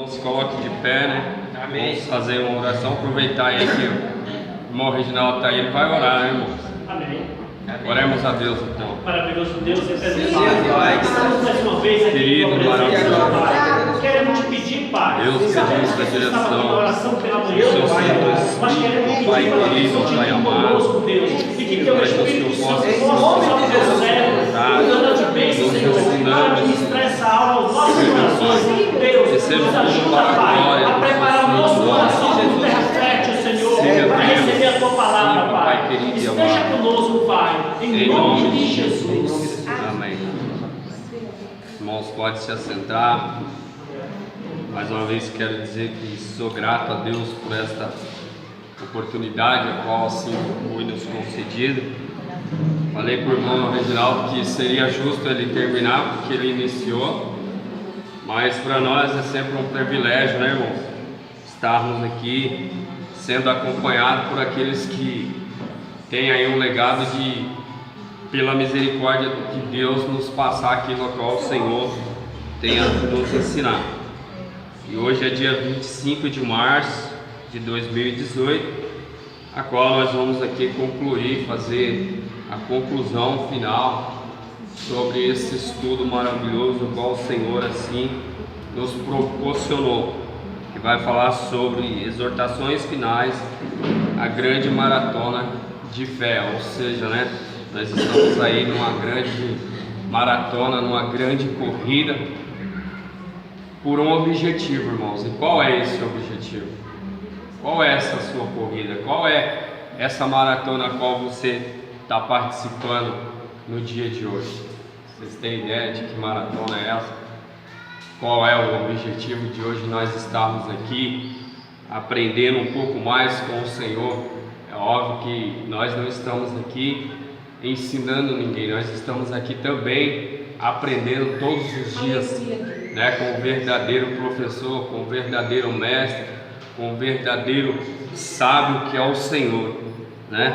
Se coloque de pé, né? Amém. Vamos fazer uma oração, aproveitar aí que o irmão Reginaldo está aí, ele vai orar, né, irmão? Amém. Oremos a Deus então. Maravilhoso Deus, Sim, Pai. Estamos mais uma vez aqui Querido, em tua presença, maravilhoso. Pai. Queremos te pedir, Pai. Deus, pedimos a direção na oração pela manhã, do seu Pai. Santo Mas queremos Espírito, pedir Pai para que querido, o Pai Senhor amado. conosco, Deus, e que teu Pai, que Espírito o Senhor Santo possa possa nos preserve, nos cuidando de bênção, Senhor, para ministrar essa alma aos nossos corações, Deus, Que seja nos tudo ajuda, para a Pai, glória a do preparar o seu nosso santo coração nome. como terra fértil, Senhor, Sim, meu para Deus. receber a tua palavra, Sim, Pai. Pai querido e Esteja amado. conosco, Pai, em nome de Jesus. Amém. Irmãos, pode se assentar. Mais uma vez quero dizer que sou grato a Deus por esta oportunidade, a qual assim foi nos concedido. Falei para o irmão Reginaldo que seria justo ele terminar, porque ele iniciou, mas para nós é sempre um privilégio, né, irmão? Estarmos aqui sendo acompanhados por aqueles que têm aí um legado de, pela misericórdia de Deus, nos passar aquilo ao qual o Senhor tem a nos ensinar. E hoje é dia 25 de março de 2018, a qual nós vamos aqui concluir, fazer a conclusão final sobre esse estudo maravilhoso, o qual o Senhor assim nos proporcionou, que vai falar sobre exortações finais, a grande maratona de fé, ou seja, né, nós estamos aí numa grande maratona, numa grande corrida, por um objetivo, irmãos. E qual é esse objetivo? Qual é essa sua corrida? Qual é essa maratona a qual você está participando no dia de hoje? Vocês têm ideia de que maratona é essa? Qual é o objetivo de hoje nós estarmos aqui aprendendo um pouco mais com o Senhor? É óbvio que nós não estamos aqui ensinando ninguém, nós estamos aqui também aprendendo todos os dias, né, com o verdadeiro professor, com o verdadeiro mestre, com o verdadeiro sábio que é o Senhor, né?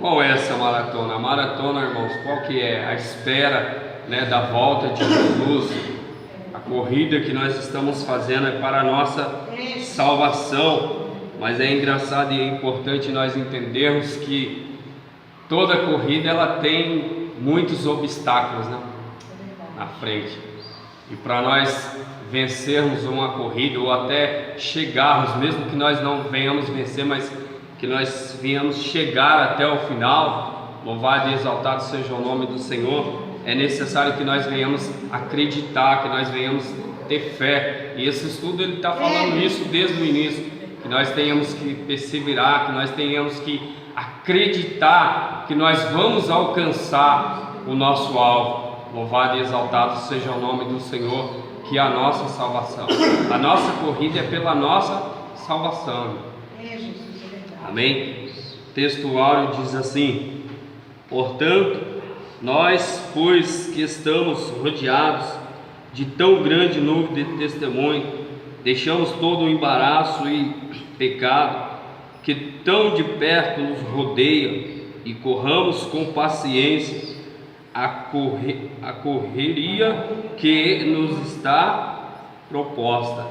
Qual é essa maratona? A maratona, irmãos, qual que é? A espera, né, da volta de Jesus. A corrida que nós estamos fazendo é para a nossa salvação, mas é engraçado e é importante nós entendermos que toda corrida ela tem muitos obstáculos, né, na frente. E para nós vencermos uma corrida ou até chegarmos, mesmo que nós não venhamos vencer, mas que nós venhamos chegar até o final, louvado e exaltado seja o nome do Senhor, é necessário que nós venhamos acreditar, que nós venhamos ter fé. E esse estudo ele está falando isso desde o início, que nós tenhamos que perseverar, que nós tenhamos que acreditar que nós vamos alcançar o nosso alvo. Louvado e exaltado seja o nome do Senhor, que é a nossa salvação. A nossa corrida é pela nossa salvação. Amém? O texto áureo diz assim: portanto, nós, pois que estamos rodeados de tão grande nuvem de testemunho, deixamos todo o embaraço e pecado que tão de perto nos rodeia e corramos com paciência a correria que nos está proposta.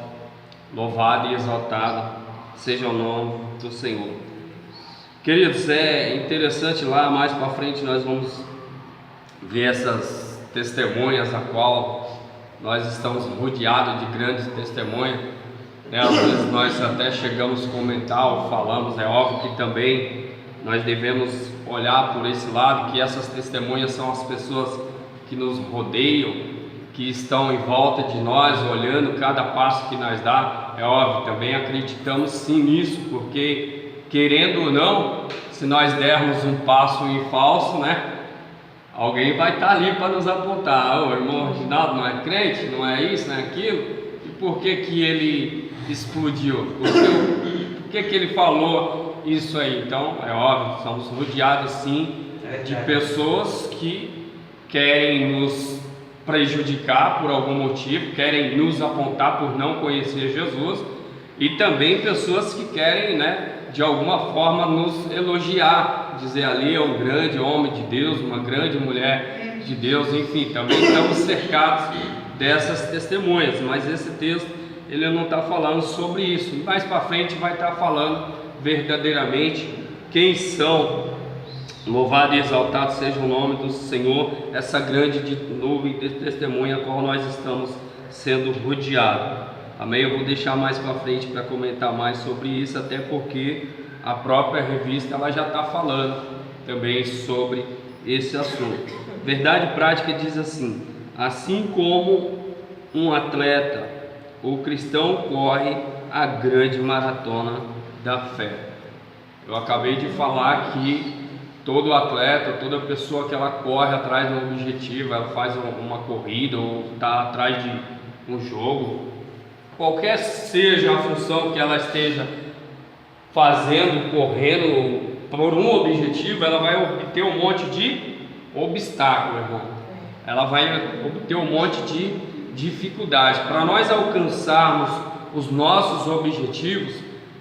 Louvado e exaltado seja o nome do Senhor. Queridos, é interessante, lá mais para frente nós vamos ver essas testemunhas a qual nós estamos rodeados de grandes testemunhas, né? Às vezes nós até chegamos a comentar ou falamos, é óbvio que também nós devemos olhar por esse lado, que essas testemunhas são as pessoas que nos rodeiam, que estão em volta de nós, olhando cada passo que nós dá. É óbvio, também acreditamos sim nisso, porque querendo ou não, se nós dermos um passo em falso, né, alguém vai estar ali para nos apontar: o irmão Reginaldo não é crente, não é isso, não é aquilo, e por que que ele explodiu? Por que que ele falou isso aí? Então, é óbvio, somos rodeados sim de pessoas que querem nos prejudicar por algum motivo, querem nos apontar por não conhecer Jesus, e também pessoas que querem, né, de alguma forma nos elogiar, dizer ali é um grande homem de Deus, uma grande mulher de Deus, enfim, também estamos cercados dessas testemunhas. Mas esse texto ele não está falando sobre isso. Mais para frente vai estar falando verdadeiramente quem são. Louvado e exaltado seja o nome do Senhor, essa grande nuvem de testemunha a qual nós estamos sendo rodeados. Amém? Eu vou deixar mais para frente para comentar mais sobre isso, até porque a própria revista ela já está falando também sobre esse assunto. Verdade prática diz assim: assim como um atleta, o cristão corre a grande maratona da fé. Eu acabei de falar que todo atleta, toda pessoa que ela corre atrás de um objetivo, ela faz uma corrida ou está atrás de um jogo, qualquer seja a função que ela esteja fazendo, correndo por um objetivo, ela vai obter um monte de obstáculo, irmão. Ela vai obter um monte de dificuldades. Para nós alcançarmos os nossos objetivos,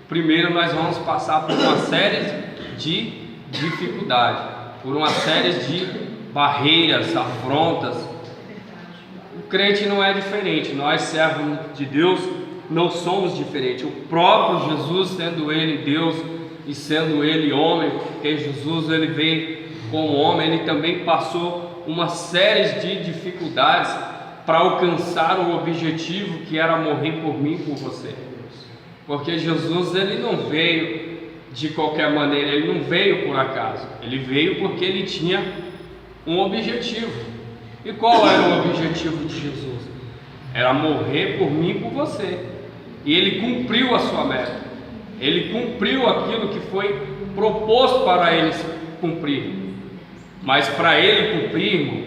primeiro nós vamos passar por uma série de dificuldades, por uma série de barreiras, afrontas. O crente não é diferente, nós servos de Deus não somos diferentes. O próprio Jesus, sendo Ele Deus e sendo Ele homem, porque Jesus ele veio como homem, Ele também passou uma série de dificuldades para alcançar o objetivo que era morrer por mim e por você. Porque Jesus ele não veio de qualquer maneira, Ele não veio por acaso, Ele veio porque Ele tinha um objetivo. E qual era o objetivo de Jesus? Era morrer por mim e por você. E Ele cumpriu a sua meta, Ele cumpriu aquilo que foi proposto para Ele cumprir. Mas para Ele cumprir, irmão,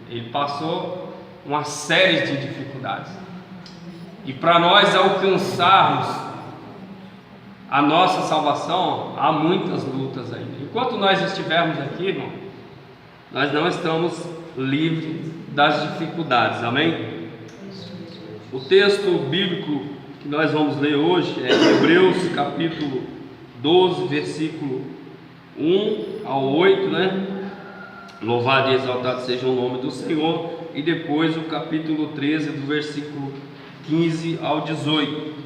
Ele passou uma série de dificuldades. E para nós alcançarmos a nossa salvação, há muitas lutas ainda. Enquanto nós estivermos aqui, irmão, nós não estamos livres das dificuldades, amém? O texto bíblico que nós vamos ler hoje é Hebreus capítulo 12, versículo 1 ao 8, né? Louvado e exaltado seja o nome do Senhor. E depois o capítulo 13, do versículo 15 ao 18.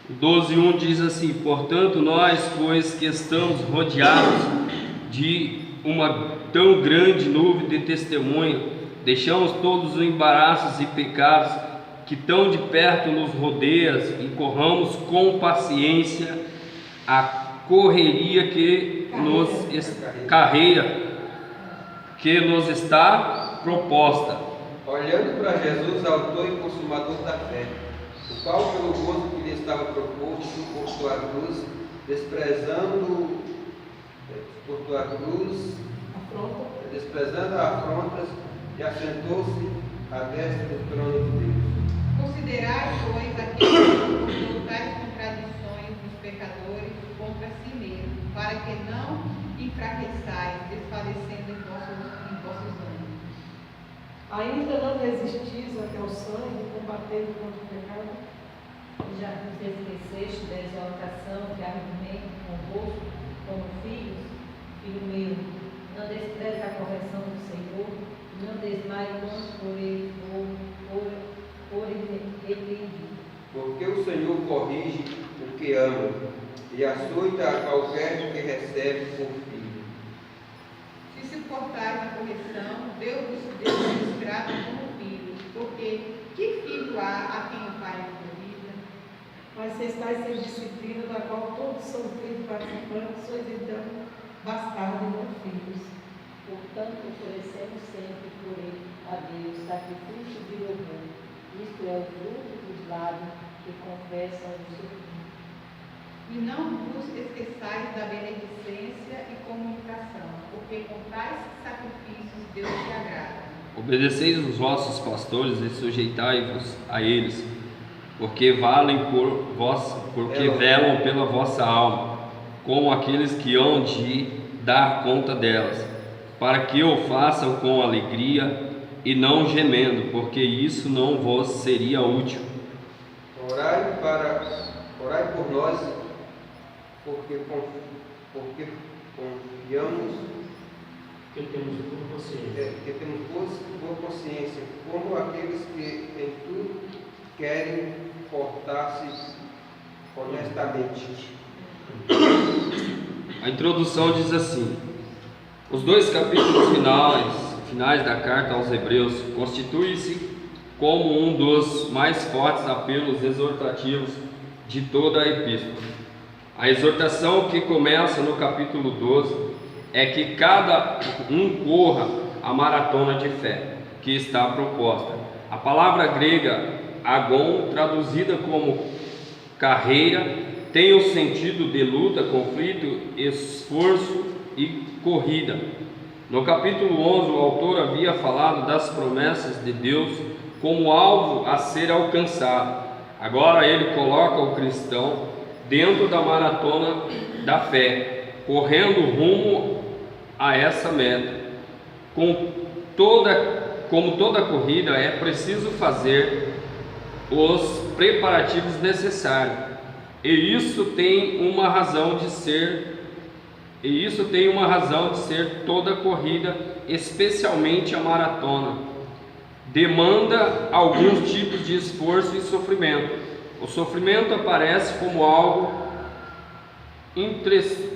O 12:1 diz assim: portanto, nós, pois que estamos rodeados de uma tão grande nuvem de testemunha, deixamos todos os embaraços e pecados que tão de perto nos rodeiam e corramos com paciência a correria que nos está proposta. Olhando para Jesus, autor e consumador da fé, o qual pelo gozo que lhe estava proposto suportou a cruz, desprezando afrontas, e assentou-se à destra do trono de Deus. Considerai, pois, aqueles que suportam tais contradições dos pecadores contra si mesmos, para que não enfraqueçais, desfalecendo em vossos ânimos. Ainda não resistis até o sangue, combatendo contra o pecado? Já vos esqueceste da exaltação que argumento convosco como filhos? Filho meu, não despreze a correção do Senhor, não desmaie quando por ele repreendido. Porque o Senhor corrige o que ama, e açoita a qualquer que recebe por filho. Se suportais a correção, Deus vos trata como filhos, porque que filho há a quem o pai não corrija? Mas se estáis sem disciplina, da qual todos são filhos participantes, sois então bastardos e não filhos. Portanto, oferecemos sempre por ele a Deus sacrifício de louvor. Isto é o fruto dos lábios que confessam o seu nome. E não vos esqueçais da beneficência e comunicação, porque com tais sacrifícios Deus te agrada. Obedeceis os vossos pastores e sujeitai-vos a eles, porque velam pela vossa alma, como aqueles que hão de dar conta delas, para que o façam com alegria e não gemendo, porque isso não vos seria útil. Orai por nós, porque confiamos Que temos boa consciência, como aqueles que em tudo querem portar-se honestamente. A introdução diz assim: os 2 capítulos finais da carta aos Hebreus constituem-se como um dos mais fortes apelos exortativos de toda a epístola. A exortação que começa no capítulo 12 é que cada um corra a maratona de fé que está proposta. A palavra grega agon, traduzida como carreira, tem o sentido de luta, conflito, esforço e corrida. No capítulo 11, o autor havia falado das promessas de Deus como alvo a ser alcançado. Agora ele coloca o cristão dentro da maratona da fé, correndo rumo a essa meta. Como toda corrida, é preciso fazer os preparativos necessários. E isso tem uma razão de ser toda corrida, especialmente a maratona. Demanda alguns tipos de esforço e sofrimento. O sofrimento aparece como algo intrínseco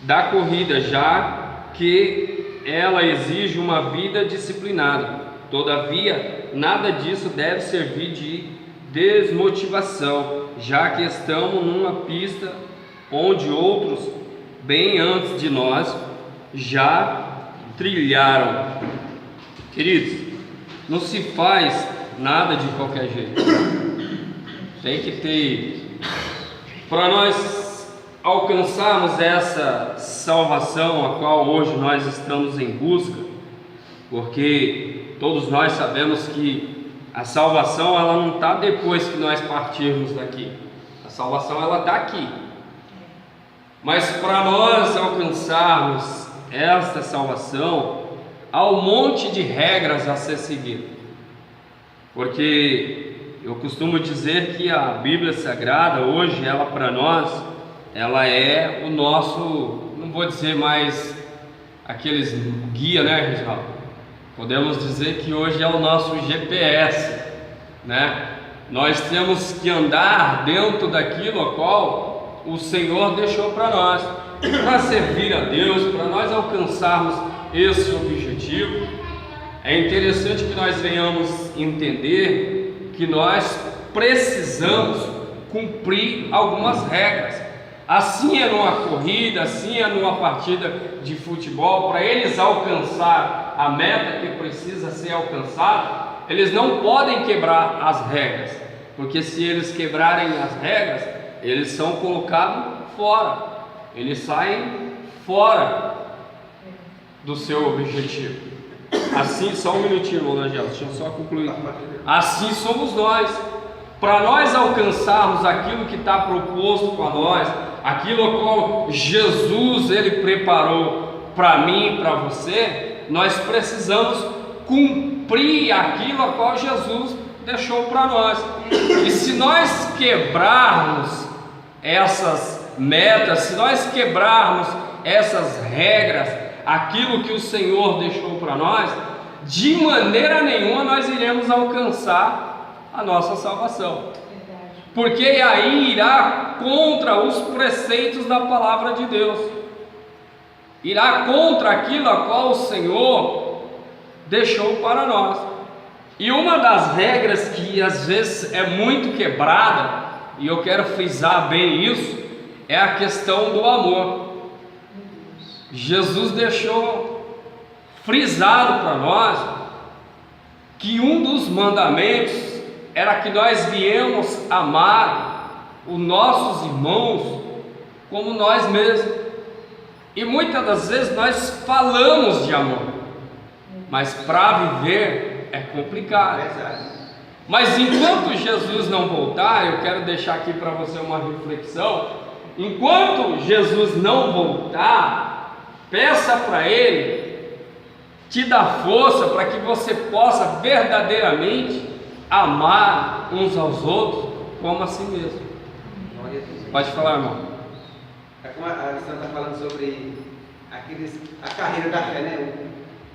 da corrida, já que ela exige uma vida disciplinada. Todavia, nada disso deve servir de desmotivação, já que estamos numa pista onde outros, bem antes de nós, já trilharam. Queridos, não se faz nada de qualquer jeito. Tem que ter, para nós alcançarmos essa salvação a qual hoje nós estamos em busca, porque todos nós sabemos que a salvação ela não está depois que nós partirmos daqui. A salvação ela está aqui. Mas para nós alcançarmos esta salvação, há um monte de regras a ser seguido. Porque eu costumo dizer que a Bíblia Sagrada hoje, ela para nós, ela é o nosso, não vou dizer mais aqueles guia, né, Reginaldo? Podemos dizer que hoje é o nosso GPS, né? Nós temos que andar dentro daquilo a qual o Senhor deixou para nós, para servir a Deus, para nós alcançarmos esse objetivo. É interessante que nós venhamos entender que nós precisamos cumprir algumas regras. Assim é numa corrida, assim é numa partida de futebol. Para eles alcançar a meta que precisa ser alcançada, eles não podem quebrar as regras, porque se eles quebrarem as regras, eles são colocados fora, eles saem fora do seu objetivo. Assim, só um minutinho, Dona Angela, deixa eu só concluir. Assim somos nós. Para nós alcançarmos aquilo que está proposto para nós, aquilo a qual Jesus ele preparou para mim e para você, nós precisamos cumprir aquilo a qual Jesus deixou para nós. E se nós quebrarmos essas metas, se nós quebrarmos essas regras, aquilo que o Senhor deixou para nós, de maneira nenhuma nós iremos alcançar a nossa salvação, porque aí irá contra os preceitos da palavra de Deus, irá contra aquilo a qual o Senhor deixou para nós. E uma das regras que às vezes é muito quebrada, e eu quero frisar bem isso, é a questão do amor. Jesus deixou frisado para nós que um dos mandamentos era que nós viemos amar os nossos irmãos como nós mesmos. E muitas das vezes nós falamos de amor, mas para viver é complicado. Mas enquanto Jesus não voltar, eu quero deixar aqui para você uma reflexão. Enquanto Jesus não voltar, peça para Ele te dar força para que você possa verdadeiramente amar uns aos outros como a si mesmo. Pode falar, irmão. É como a Alessandra está falando sobre a carreira da fé, né?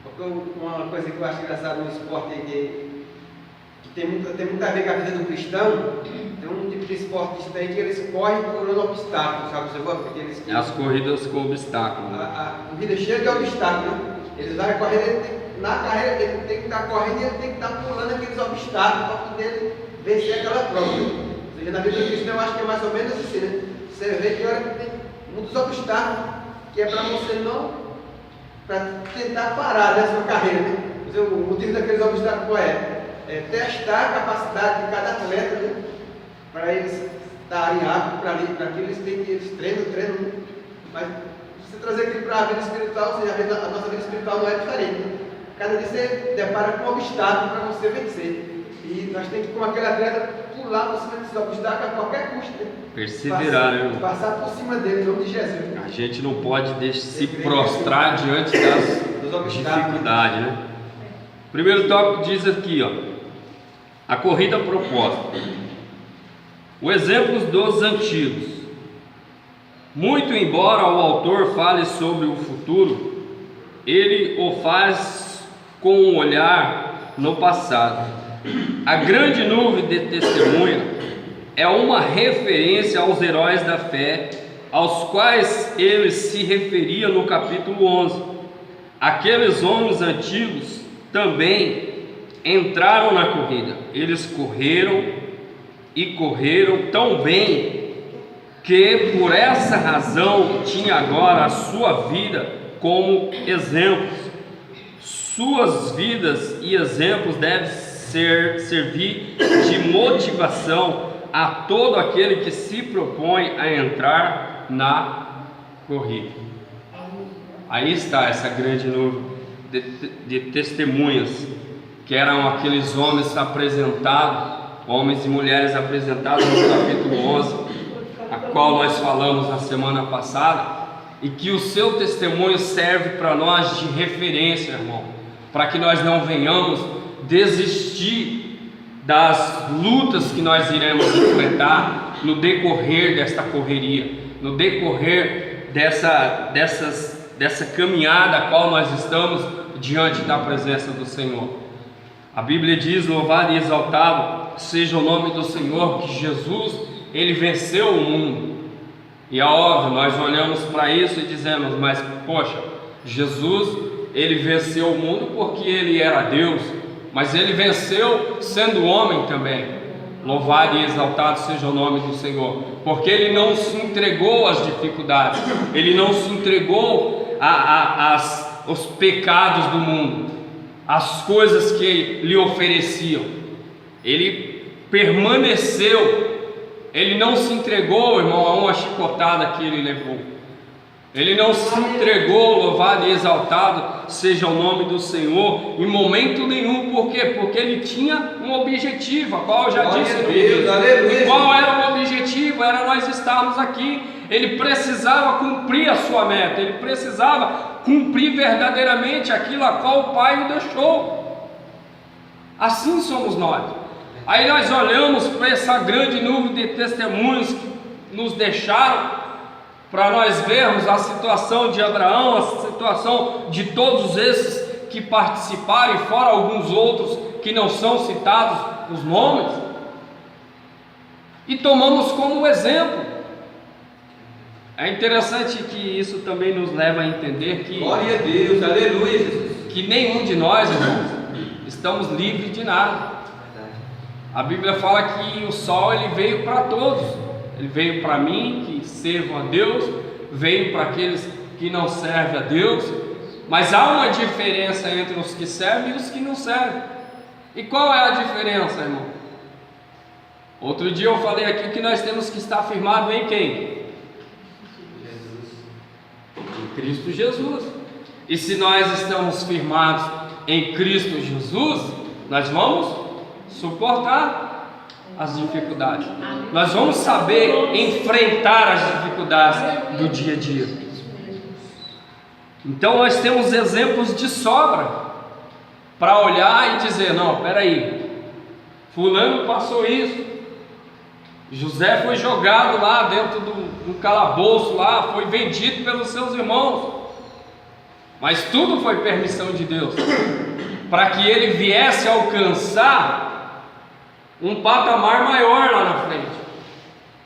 Porque uma coisa que eu acho engraçada no esporte é que que tem muito a ver com a vida do cristão. Tem um tipo de esportista aí que eles correm procurando obstáculos, sabe? Você porque eles As corridas com obstáculos. a corrida é cheia de obstáculos, né? Eles vão correr, na carreira ele tem que estar correndo e ele tem que estar pulando aqueles obstáculos para poder vencer aquela prova. Ou seja, na vida do cristão eu acho que é mais ou menos assim, né? Você vê que olha que tem muitos obstáculos que é para você não, para tentar parar nessa carreira, né? O motivo daqueles obstáculos qual é? É testar a capacidade de cada atleta, né? Para eles estarem aptos para aquilo, eles treinam, né? Mas se você trazer aquilo para a vida espiritual, ou seja, a nossa vida espiritual não é diferente, né? Cada dia você depara com um obstáculo para você vencer. E nós temos que, como aquele atleta, pular por cima desses obstáculos a qualquer custo, né? Perseverar, né? Passar por cima dele, em nome de Jesus. A gente não pode se prostrar diante das dificuldades, né? O primeiro tópico diz aqui, ó, a corrida proposta. O exemplo dos antigos. Muito embora o autor fale sobre o futuro, ele o faz com um olhar no passado. A grande nuvem de testemunha é uma referência aos heróis da fé, aos quais ele se referia no capítulo 11. Aqueles homens antigos também entraram na corrida. Eles correram e correram tão bem que por essa razão tinha agora a sua vida como exemplos. Suas vidas e exemplos devem servir de motivação a todo aquele que se propõe a entrar na corrida. Aí está essa grande nuvem de testemunhas, que eram aqueles homens apresentados, homens e mulheres apresentados no capítulo 11, a qual nós falamos na semana passada, e que o seu testemunho serve para nós de referência, irmão, para que nós não venhamos desistir das lutas que nós iremos enfrentar no decorrer desta correria, no decorrer dessa caminhada a qual nós estamos diante da presença do Senhor. A Bíblia diz: louvado e exaltado seja o nome do Senhor, que Jesus, ele venceu o mundo. E é óbvio, nós olhamos para isso e dizemos: mas poxa, Jesus, ele venceu o mundo porque ele era Deus, mas ele venceu sendo homem também. Louvado e exaltado seja o nome do Senhor, porque ele não se entregou às dificuldades, ele não se entregou aos pecados do mundo, às coisas que lhe ofereciam. Ele permaneceu, ele não se entregou, irmão, a uma chicotada que ele levou. Ele não se entregou, louvado e exaltado seja o nome do Senhor, em momento nenhum. Por quê? Porque ele tinha um objetivo, a qual eu já disse no vídeo. E qual era o objetivo? Era nós estarmos aqui. Ele precisava cumprir a sua meta, ele precisava cumprir verdadeiramente aquilo a qual o Pai o deixou. Assim somos nós. Aí nós olhamos para essa grande nuvem de testemunhos que nos deixaram, para nós vermos a situação de Abraão, a situação de todos esses que participaram, e fora alguns outros que não são citados os nomes, e tomamos como exemplo. É interessante que isso também nos leva a entender que, glória a Deus, aleluia, Jesus, que nenhum de nós, irmãos, estamos livres de nada. A Bíblia fala que o sol ele veio para todos. Ele veio para mim, que servam a Deus, veio para aqueles que não servem a Deus, mas há uma diferença entre os que servem e os que não servem. E qual é a diferença, irmão? Outro dia eu falei aqui que nós temos que estar firmados em quem? Em Cristo Jesus. E se nós estamos firmados em Cristo Jesus, nós vamos suportar as dificuldades, nós vamos saber enfrentar as dificuldades do dia a dia. Então nós temos exemplos de sobra para olhar e dizer: não, peraí, fulano passou isso, José foi jogado lá dentro do calabouço lá, foi vendido pelos seus irmãos, mas tudo foi permissão de Deus, para que ele viesse alcançar um patamar maior lá na frente.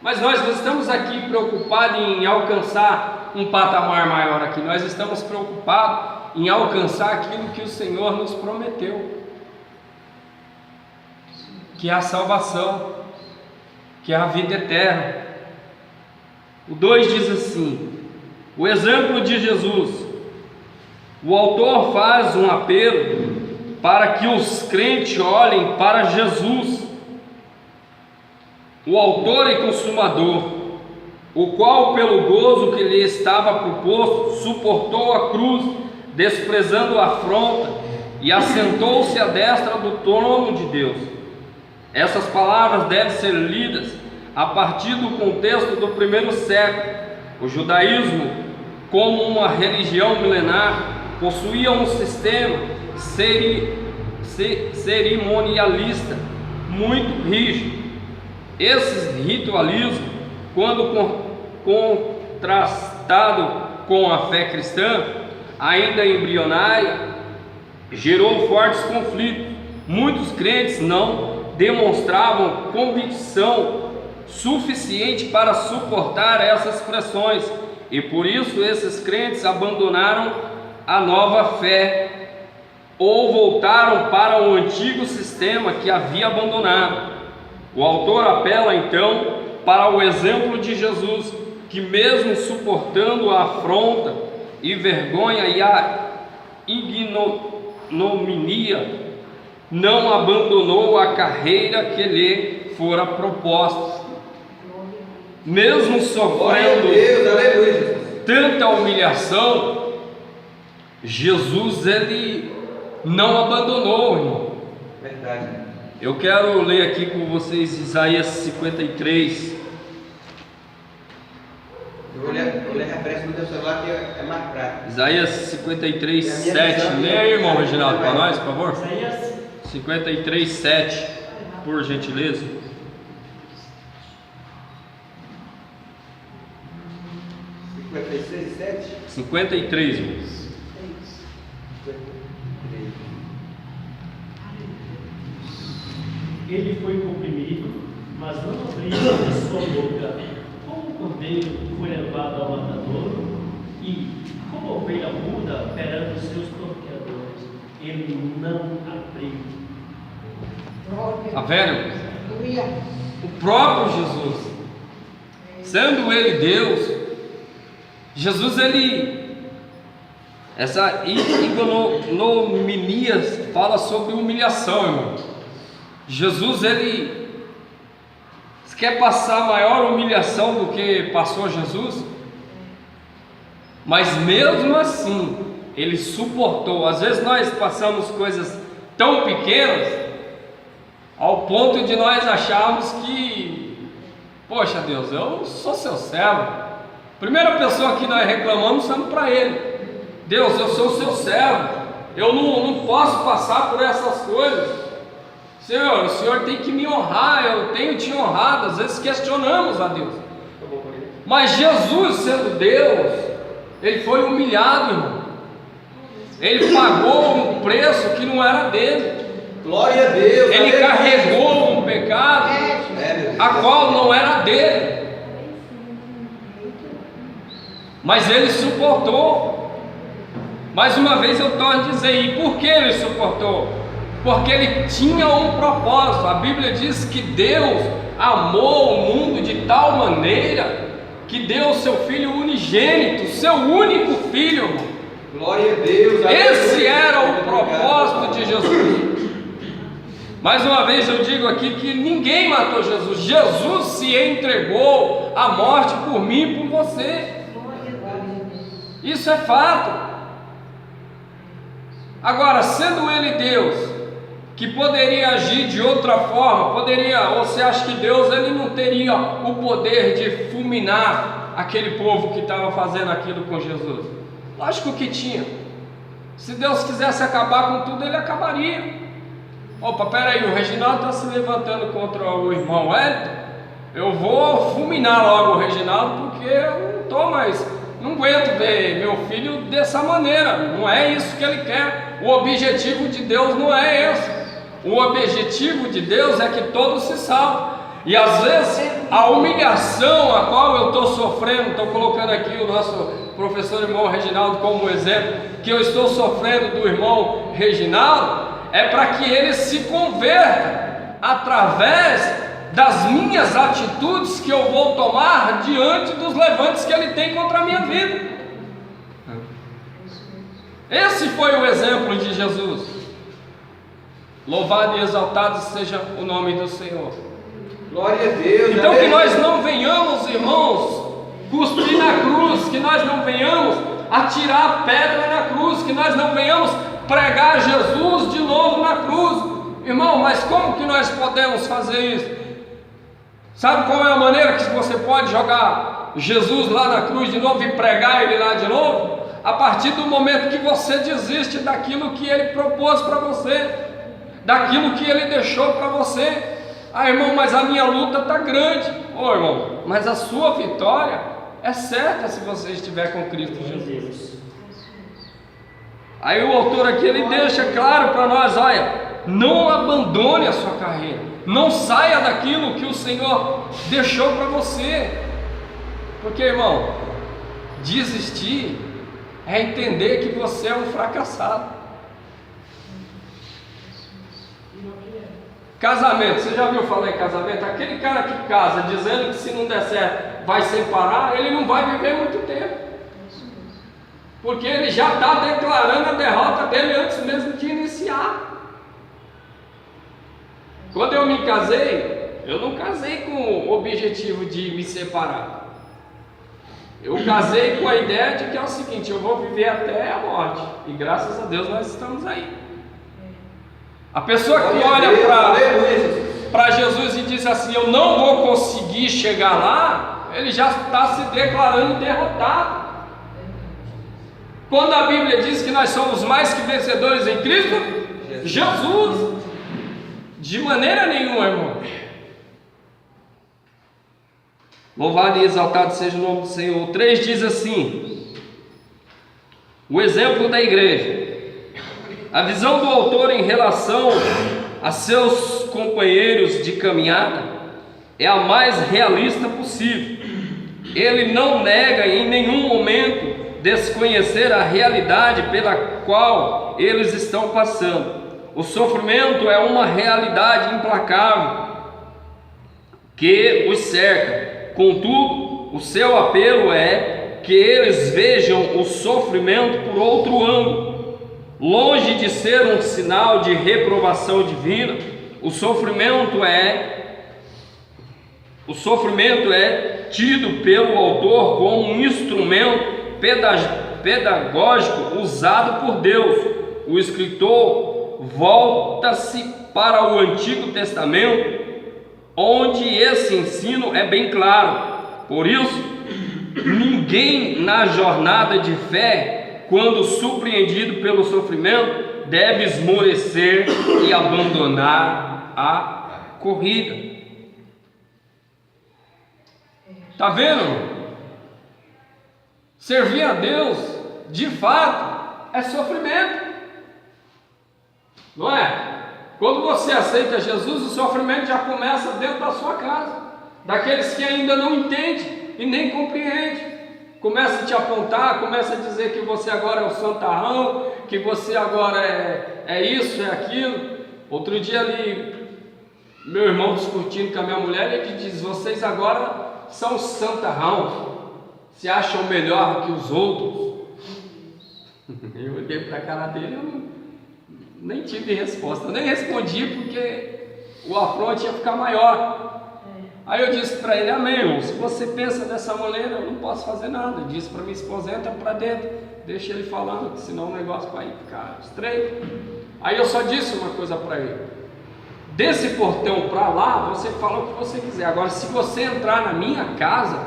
Mas nós não estamos aqui preocupados em alcançar um patamar maior aqui, nós estamos preocupados em alcançar aquilo que o Senhor nos prometeu, que é a salvação, que é a vida eterna. O 2 diz assim: o exemplo de Jesus. O autor faz um apelo para que os crentes olhem para Jesus, o autor e consumador, o qual pelo gozo que lhe estava proposto, suportou a cruz, desprezando a afronta, e assentou-se à destra do trono de Deus. Essas palavras devem ser lidas a partir do contexto do primeiro século. O judaísmo, como uma religião milenar, possuía um sistema cerimonialista muito rígido. Esse ritualismo, quando contrastado com a fé cristã, ainda embrionária, gerou fortes conflitos. Muitos crentes não demonstravam convicção suficiente para suportar essas pressões, e por isso esses crentes abandonaram a nova fé ou voltaram para o antigo sistema que havia abandonado. O autor apela então para o exemplo de Jesus, que mesmo suportando a afronta e vergonha e a ignomínia, não abandonou a carreira que lhe fora proposta. Mesmo sofrendo tanta humilhação, Jesus ele não abandonou, irmão. Verdade. Eu quero ler aqui com vocês Isaías 53. Eu vou ler a referência no teu celular que é mais prático. Isaías 53, 7. Leia aí, irmão Reginaldo, para nós, por favor. Isaías 53, 7, por gentileza. 56, 7. 53, irmão. Ele foi comprimido, mas não abriu a sua boca. Como o cordeiro foi levado ao matadouro, e como ovelha muda perante os seus torqueadores, ele não abriu. Tá vendo? O próprio Jesus, sendo ele Deus, Jesus essa ignominia fala sobre humilhação, irmão. Jesus ele quer passar maior humilhação do que passou Jesus, mas mesmo assim ele suportou. Às vezes nós passamos coisas tão pequenas ao ponto de nós acharmos que, poxa Deus, eu sou seu servo. Primeira pessoa que nós reclamamos sendo para ele: Deus, eu sou seu servo, eu não posso passar por essas coisas. Senhor, o Senhor tem que me honrar, eu tenho te honrado. Às vezes questionamos a Deus, mas Jesus, sendo Deus, ele foi humilhado, irmão. Ele pagou um preço que não era dele. Glória a Deus. Ele carregou um pecado a qual não era dele, mas ele suportou. Mais uma vez eu torno a dizer, e por que ele suportou? Porque ele tinha um propósito. A Bíblia diz que Deus amou o mundo de tal maneira que deu o seu Filho unigênito, o seu único Filho, irmão. Glória a Deus. Esse era o propósito de Jesus. Mais uma vez eu digo aqui que ninguém matou Jesus. Jesus se entregou à morte por mim e por você. Isso é fato. Agora, sendo ele Deus, que poderia agir de outra forma, ou você acha que Deus ele não teria o poder de fulminar aquele povo que estava fazendo aquilo com Jesus? Lógico que tinha. Se Deus quisesse acabar com tudo, ele acabaria. Opa, peraí, o Reginaldo está se levantando contra o irmão Wellington, eu vou fulminar logo o Reginaldo, porque eu não estou mais, não aguento ver meu filho dessa maneira. Não é isso que ele quer. O objetivo de Deus não é esse. O objetivo de Deus é que todos se salvem. E às vezes a humilhação a qual eu estou sofrendo, estou colocando aqui o nosso professor irmão Reginaldo como exemplo, que eu estou sofrendo do irmão Reginaldo, é para que ele se converta através das minhas atitudes que eu vou tomar diante dos levantes que ele tem contra a minha vida. Esse foi o exemplo de Jesus. Louvado e exaltado seja o nome do Senhor. Glória a Deus. Então que nós não venhamos, irmãos, cuspir na cruz, que nós não venhamos atirar pedra na cruz, que nós não venhamos pregar Jesus de novo na cruz. Irmão, mas como que nós podemos fazer isso? Sabe qual é a maneira que você pode jogar Jesus lá na cruz de novo e pregar ele lá de novo? A partir do momento que você desiste daquilo que ele propôs para você, daquilo que ele deixou para você. Ah, irmão, mas a minha luta está grande. Ô, irmão, mas a sua vitória é certa se você estiver com Cristo Jesus. Aí o autor aqui, ele deixa claro para nós, olha, não abandone a sua carreira, não saia daquilo que o Senhor deixou para você. Porque, irmão, desistir é entender que você é um fracassado. Casamento, você já ouviu falar em casamento? Aquele cara que casa dizendo que se não der certo vai separar, ele não vai viver muito tempo, porque ele já está declarando a derrota dele antes mesmo de iniciar. Quando eu me casei, eu não casei com o objetivo de me separar. Eu casei com a ideia de que é o seguinte: eu vou viver até a morte, e graças a Deus nós estamos aí. A pessoa que olha para Jesus e diz assim, eu não vou conseguir chegar lá, ele já está se declarando derrotado. Quando a Bíblia diz que nós somos mais que vencedores em Cristo Jesus, de maneira nenhuma, irmão. Louvado e exaltado seja o nome do Senhor. 3 diz assim: o exemplo da igreja. A visão do autor em relação a seus companheiros de caminhada é a mais realista possível. Ele não nega em nenhum momento desconhecer a realidade pela qual eles estão passando. O sofrimento é uma realidade implacável que os cerca. Contudo, o seu apelo é que eles vejam o sofrimento por outro ângulo. Longe de ser um sinal de reprovação divina, o sofrimento é tido pelo autor como um instrumento pedagógico usado por Deus. O escritor volta-se para o Antigo Testamento, onde esse ensino é bem claro. Por isso, ninguém na jornada de fé, quando surpreendido pelo sofrimento, deve esmorecer e abandonar a corrida. Está vendo? Servir a Deus, de fato, é sofrimento, não é? Quando você aceita Jesus, o sofrimento já começa dentro da sua casa, daqueles que ainda não entendem e nem compreendem. Começa a te apontar, começa a dizer que você agora é o santarrão, que você agora é isso, é aquilo. Outro dia ali, meu irmão discutindo com a minha mulher, ele diz, vocês agora são santarrãos, se acham melhor que os outros. Eu olhei para a cara dele, eu nem tive resposta, eu nem respondi porque o afronte ia ficar maior. Aí eu disse para ele, amém, irmão, se você pensa dessa maneira, eu não posso fazer nada. Eu disse para minha esposa, entra para dentro, deixa ele falando, senão o negócio vai ficar estreito. Aí eu só disse uma coisa para ele, desse portão para lá, você fala o que você quiser. Agora, se você entrar na minha casa,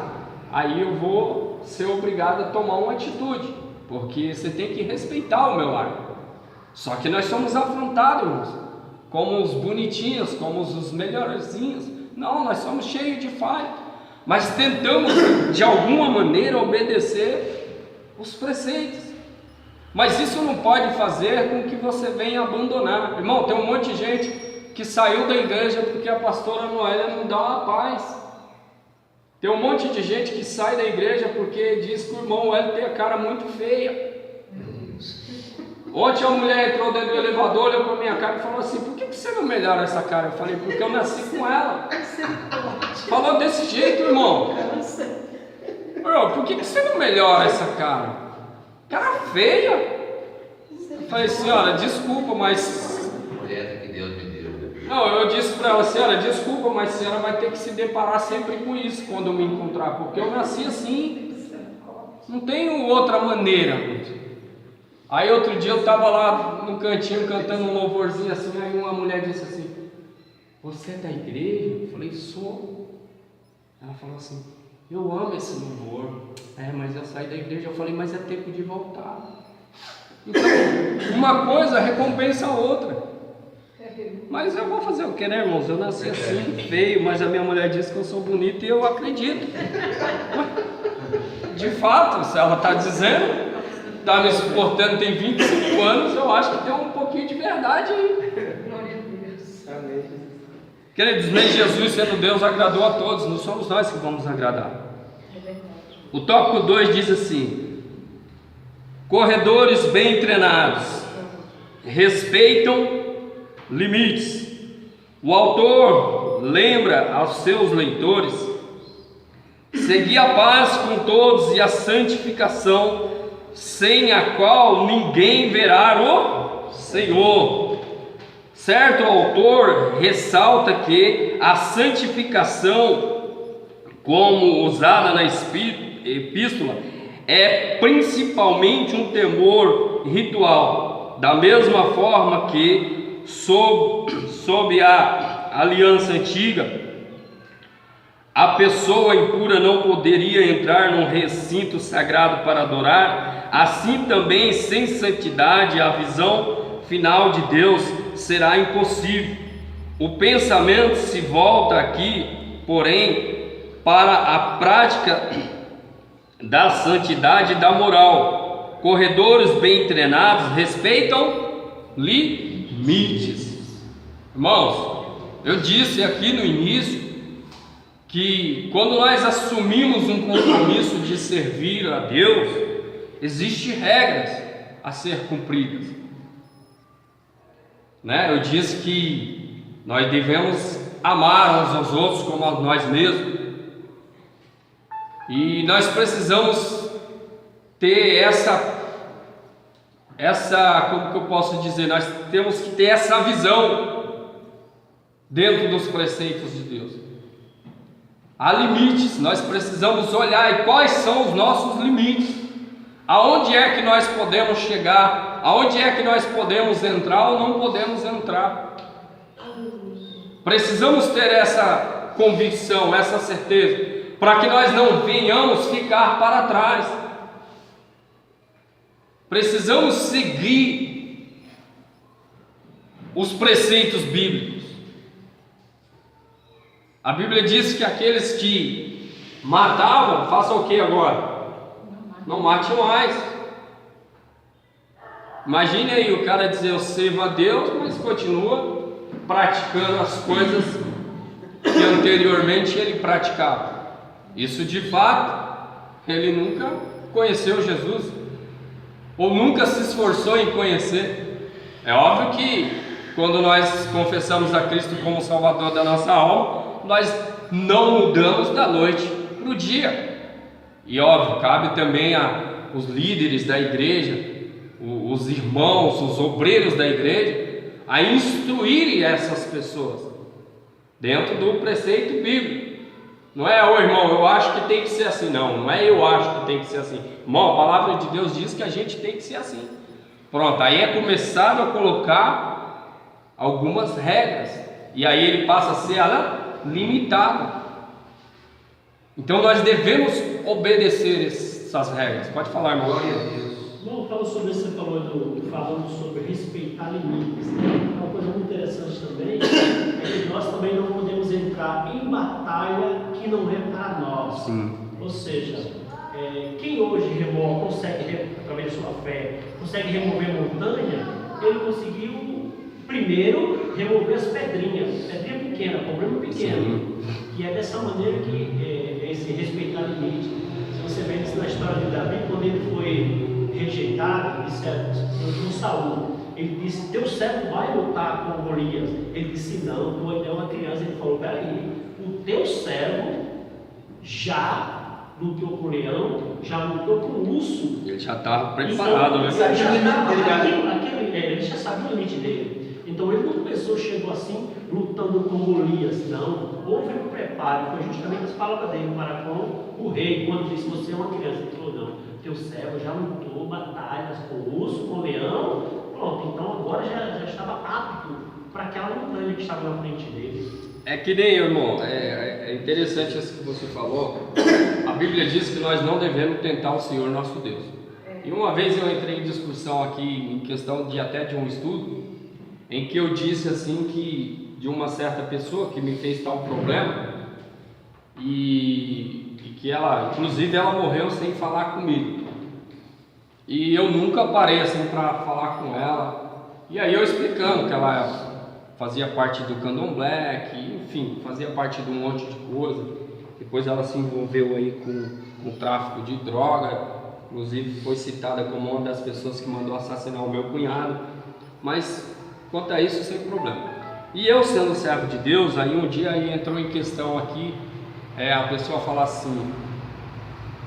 aí eu vou ser obrigado a tomar uma atitude, porque você tem que respeitar o meu lar. Só que nós somos afrontados, irmãos, como os bonitinhos, como os melhorzinhos. Não, nós somos cheios de falha, mas tentamos de alguma maneira obedecer os preceitos. Mas isso não pode fazer com que você venha abandonar. Irmão, tem um monte de gente que saiu da igreja porque a pastora Noélia não dá uma paz. Tem um monte de gente que sai da igreja porque diz que o irmão Noélia tem a cara muito feia. Ontem a mulher entrou dentro do elevador, olhou para minha cara e falou assim: por que você não melhora essa cara? Eu falei: porque eu nasci com ela. Falou desse jeito, irmão. Por que você não melhora essa cara? Cara feia. Eu falei: senhora, desculpa, mas... Essa que Deus me deu. Não, eu disse para ela: senhora, desculpa, mas a senhora vai ter que se deparar sempre com isso quando eu me encontrar, porque eu nasci assim. Não tenho outra maneira. Aí outro dia eu estava lá no cantinho cantando um louvorzinho assim, aí uma mulher disse assim: você é da igreja? Eu falei: sou. Ela falou assim: eu amo esse louvor. Mas eu saí da igreja. Eu falei: mas é tempo de voltar. Então, uma coisa recompensa a outra. Mas eu vou fazer o que, né, irmãos? Eu nasci assim, feio, mas a minha mulher disse que eu sou bonito e eu acredito. De fato, se ela está dizendo, está me suportando, tem 25 anos, eu acho que tem um pouquinho de verdade aí. Glória a Deus. Amém. Queridos, nem Jesus sendo Deus agradou a todos, não somos nós que vamos agradar. O tópico 2 diz assim: corredores bem treinados respeitam limites. O autor lembra aos seus leitores: segui a paz com todos e a santificação, sem a qual ninguém verá o Senhor. Certo autor ressalta que a santificação, como usada na epístola, é principalmente um temor ritual, da mesma forma que sob a aliança antiga, a pessoa impura não poderia entrar num recinto sagrado para adorar. Assim também, sem santidade, a visão final de Deus será impossível. O pensamento se volta aqui, porém, para a prática da santidade e da moral. Corredores bem treinados respeitam limites. Irmãos, eu disse aqui no início que quando nós assumimos um compromisso de servir a Deus, existem regras a ser cumpridas. Eu disse que nós devemos amar uns aos outros como a nós mesmos, e nós precisamos ter como que eu posso dizer, nós temos que ter essa visão dentro dos preceitos de Deus. Há limites, nós precisamos olhar e quais são os nossos limites, aonde é que nós podemos chegar, aonde é que nós podemos entrar ou não podemos entrar. Precisamos ter essa convicção, essa certeza, para que nós não venhamos ficar para trás. Precisamos seguir os preceitos bíblicos. A Bíblia diz que aqueles que matavam, façam o que agora? Não mate mais. Imagine aí o cara dizer: eu sirvo a Deus, mas continua praticando as coisas que anteriormente ele praticava. Isso de fato, ele nunca conheceu Jesus, ou nunca se esforçou em conhecer. É óbvio que quando nós confessamos a Cristo como Salvador da nossa alma, nós não mudamos da noite para o dia. E óbvio, cabe também os líderes da igreja, os irmãos, os obreiros da igreja, a instruírem essas pessoas dentro do preceito bíblico. Não é: ô irmão, eu acho que tem que ser assim. Não é eu acho que tem que ser assim. Irmão, a palavra de Deus diz que a gente tem que ser assim. Pronto, aí é começado a colocar algumas regras, e aí ele passa a ser limitado. Então nós devemos obedecer essas regras. Pode falar, irmão. Glória a Deus. Bom, falando sobre isso, você falando sobre respeitar limites, né? Uma coisa muito interessante também é que nós também não podemos entrar em batalha que não é para nós. Sim. Ou seja, quem hoje consegue, através da sua fé, consegue remover montanha, ele conseguiu Primeiro, remover as pedrinhas, pedrinha pequena, problema pequeno, que é dessa maneira que esse respeitar o limite. Se você vê isso na história de Davi, quando ele foi rejeitado, disseram Saul, ele disse: teu servo vai lutar com Golias. Ele disse: não, tu ainda é uma criança. Ele falou: peraí, o teu servo já lutou com o leão, já lutou com o urso. Ele já estava preparado, né? Ele já sabia o limite dele. Então ele não começou, chegou assim, lutando com Golias, não. Houve um preparo, foi justamente as palavras dele para com o rei, quando disse: você é uma criança. Ele falou: não, teu servo já lutou batalhas com o urso, com o leão. Pronto, então agora já estava apto para aquela montanha que estava na frente dele. É que nem, irmão, é interessante isso que você falou. A Bíblia diz que nós não devemos tentar o Senhor nosso Deus. E uma vez eu entrei em discussão aqui, em questão até de um estudo, em que eu disse assim que de uma certa pessoa que me fez tal problema, e que ela, inclusive ela morreu sem falar comigo. E eu nunca parei assim para falar com ela. E aí eu explicando que ela fazia parte do Candomblé, que, enfim, fazia parte de um monte de coisa. Depois ela se envolveu aí com o tráfico de droga, inclusive foi citada como uma das pessoas que mandou assassinar o meu cunhado. Mas quanto a isso, sem problema. E eu, sendo servo de Deus, aí um dia aí entrou em questão aqui, a pessoa falar assim: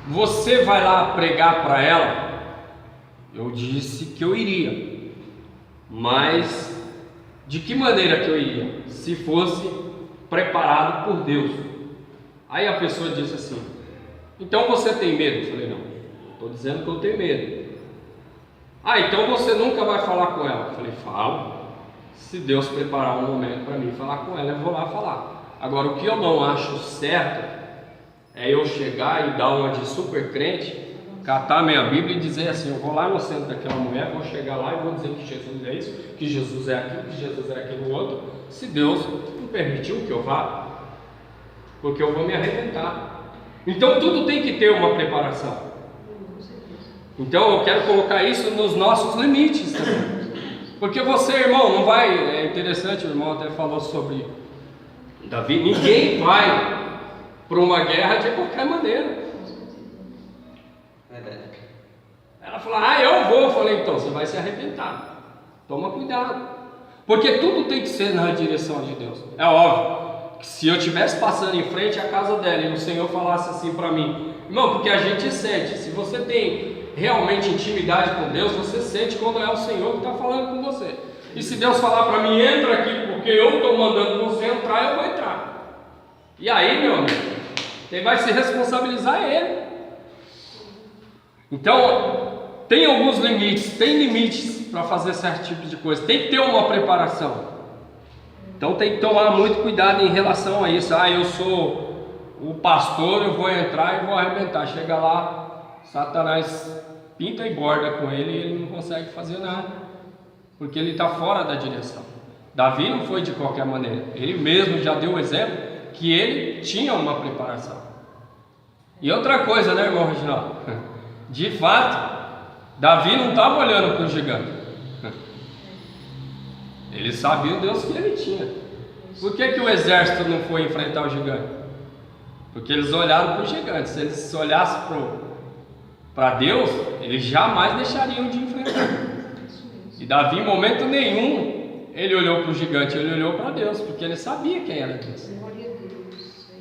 você vai lá pregar para ela? Eu disse que eu iria, mas de que maneira que eu iria? Se fosse preparado por Deus. Aí a pessoa disse assim: então você tem medo? Eu falei: não, estou dizendo que eu tenho medo. Ah, então você nunca vai falar com ela? Eu falei: falo. Se Deus preparar um momento para mim falar com ela, eu vou lá falar. Agora, o que eu não acho certo é eu chegar e dar uma de super crente, catar minha Bíblia e dizer assim: eu vou lá no centro daquela mulher, vou chegar lá e vou dizer que Jesus é isso, que Jesus é aquilo, que Jesus é aquilo outro, se Deus não permitiu que eu vá, porque eu vou me arrebentar. Então tudo tem que ter uma preparação. Então eu quero colocar isso nos nossos limites também. Porque você, irmão, não vai... É interessante, o irmão até falou sobre Davi. Ninguém vai para uma guerra de qualquer maneira. Ela falou: ah, eu vou. Eu falei: então, você vai se arrebentar. Toma cuidado. Porque tudo tem que ser na direção de Deus. É óbvio que se eu estivesse passando em frente à casa dela e o Senhor falasse assim para mim: irmão, porque a gente sente, se você tem realmente intimidade com Deus, você sente quando é o Senhor que está falando com você. E se Deus falar para mim: entra aqui porque eu estou mandando você entrar, eu vou entrar. E aí, meu amigo, quem vai se responsabilizar é Ele. Então, tem alguns limites, tem limites para fazer certo tipo de coisa, tem que ter uma preparação. Então tem que tomar muito cuidado em relação a isso. Ah, eu sou o pastor, eu vou entrar e vou arrebentar. Chega lá, Satanás pinta e borda com ele e ele não consegue fazer nada, porque ele está fora da direção. Davi não foi de qualquer maneira, ele mesmo já deu o exemplo que ele tinha uma preparação. E outra coisa, né, irmão Reginaldo? De fato, Davi não estava olhando para o gigante, ele sabia o Deus que ele tinha. Por que o exército não foi enfrentar o gigante? Porque eles olharam para o gigante. Se eles olhassem para Deus, eles jamais deixariam de enfrentar. E Davi, em momento nenhum, ele olhou para o gigante, ele olhou para Deus, porque ele sabia quem era Deus.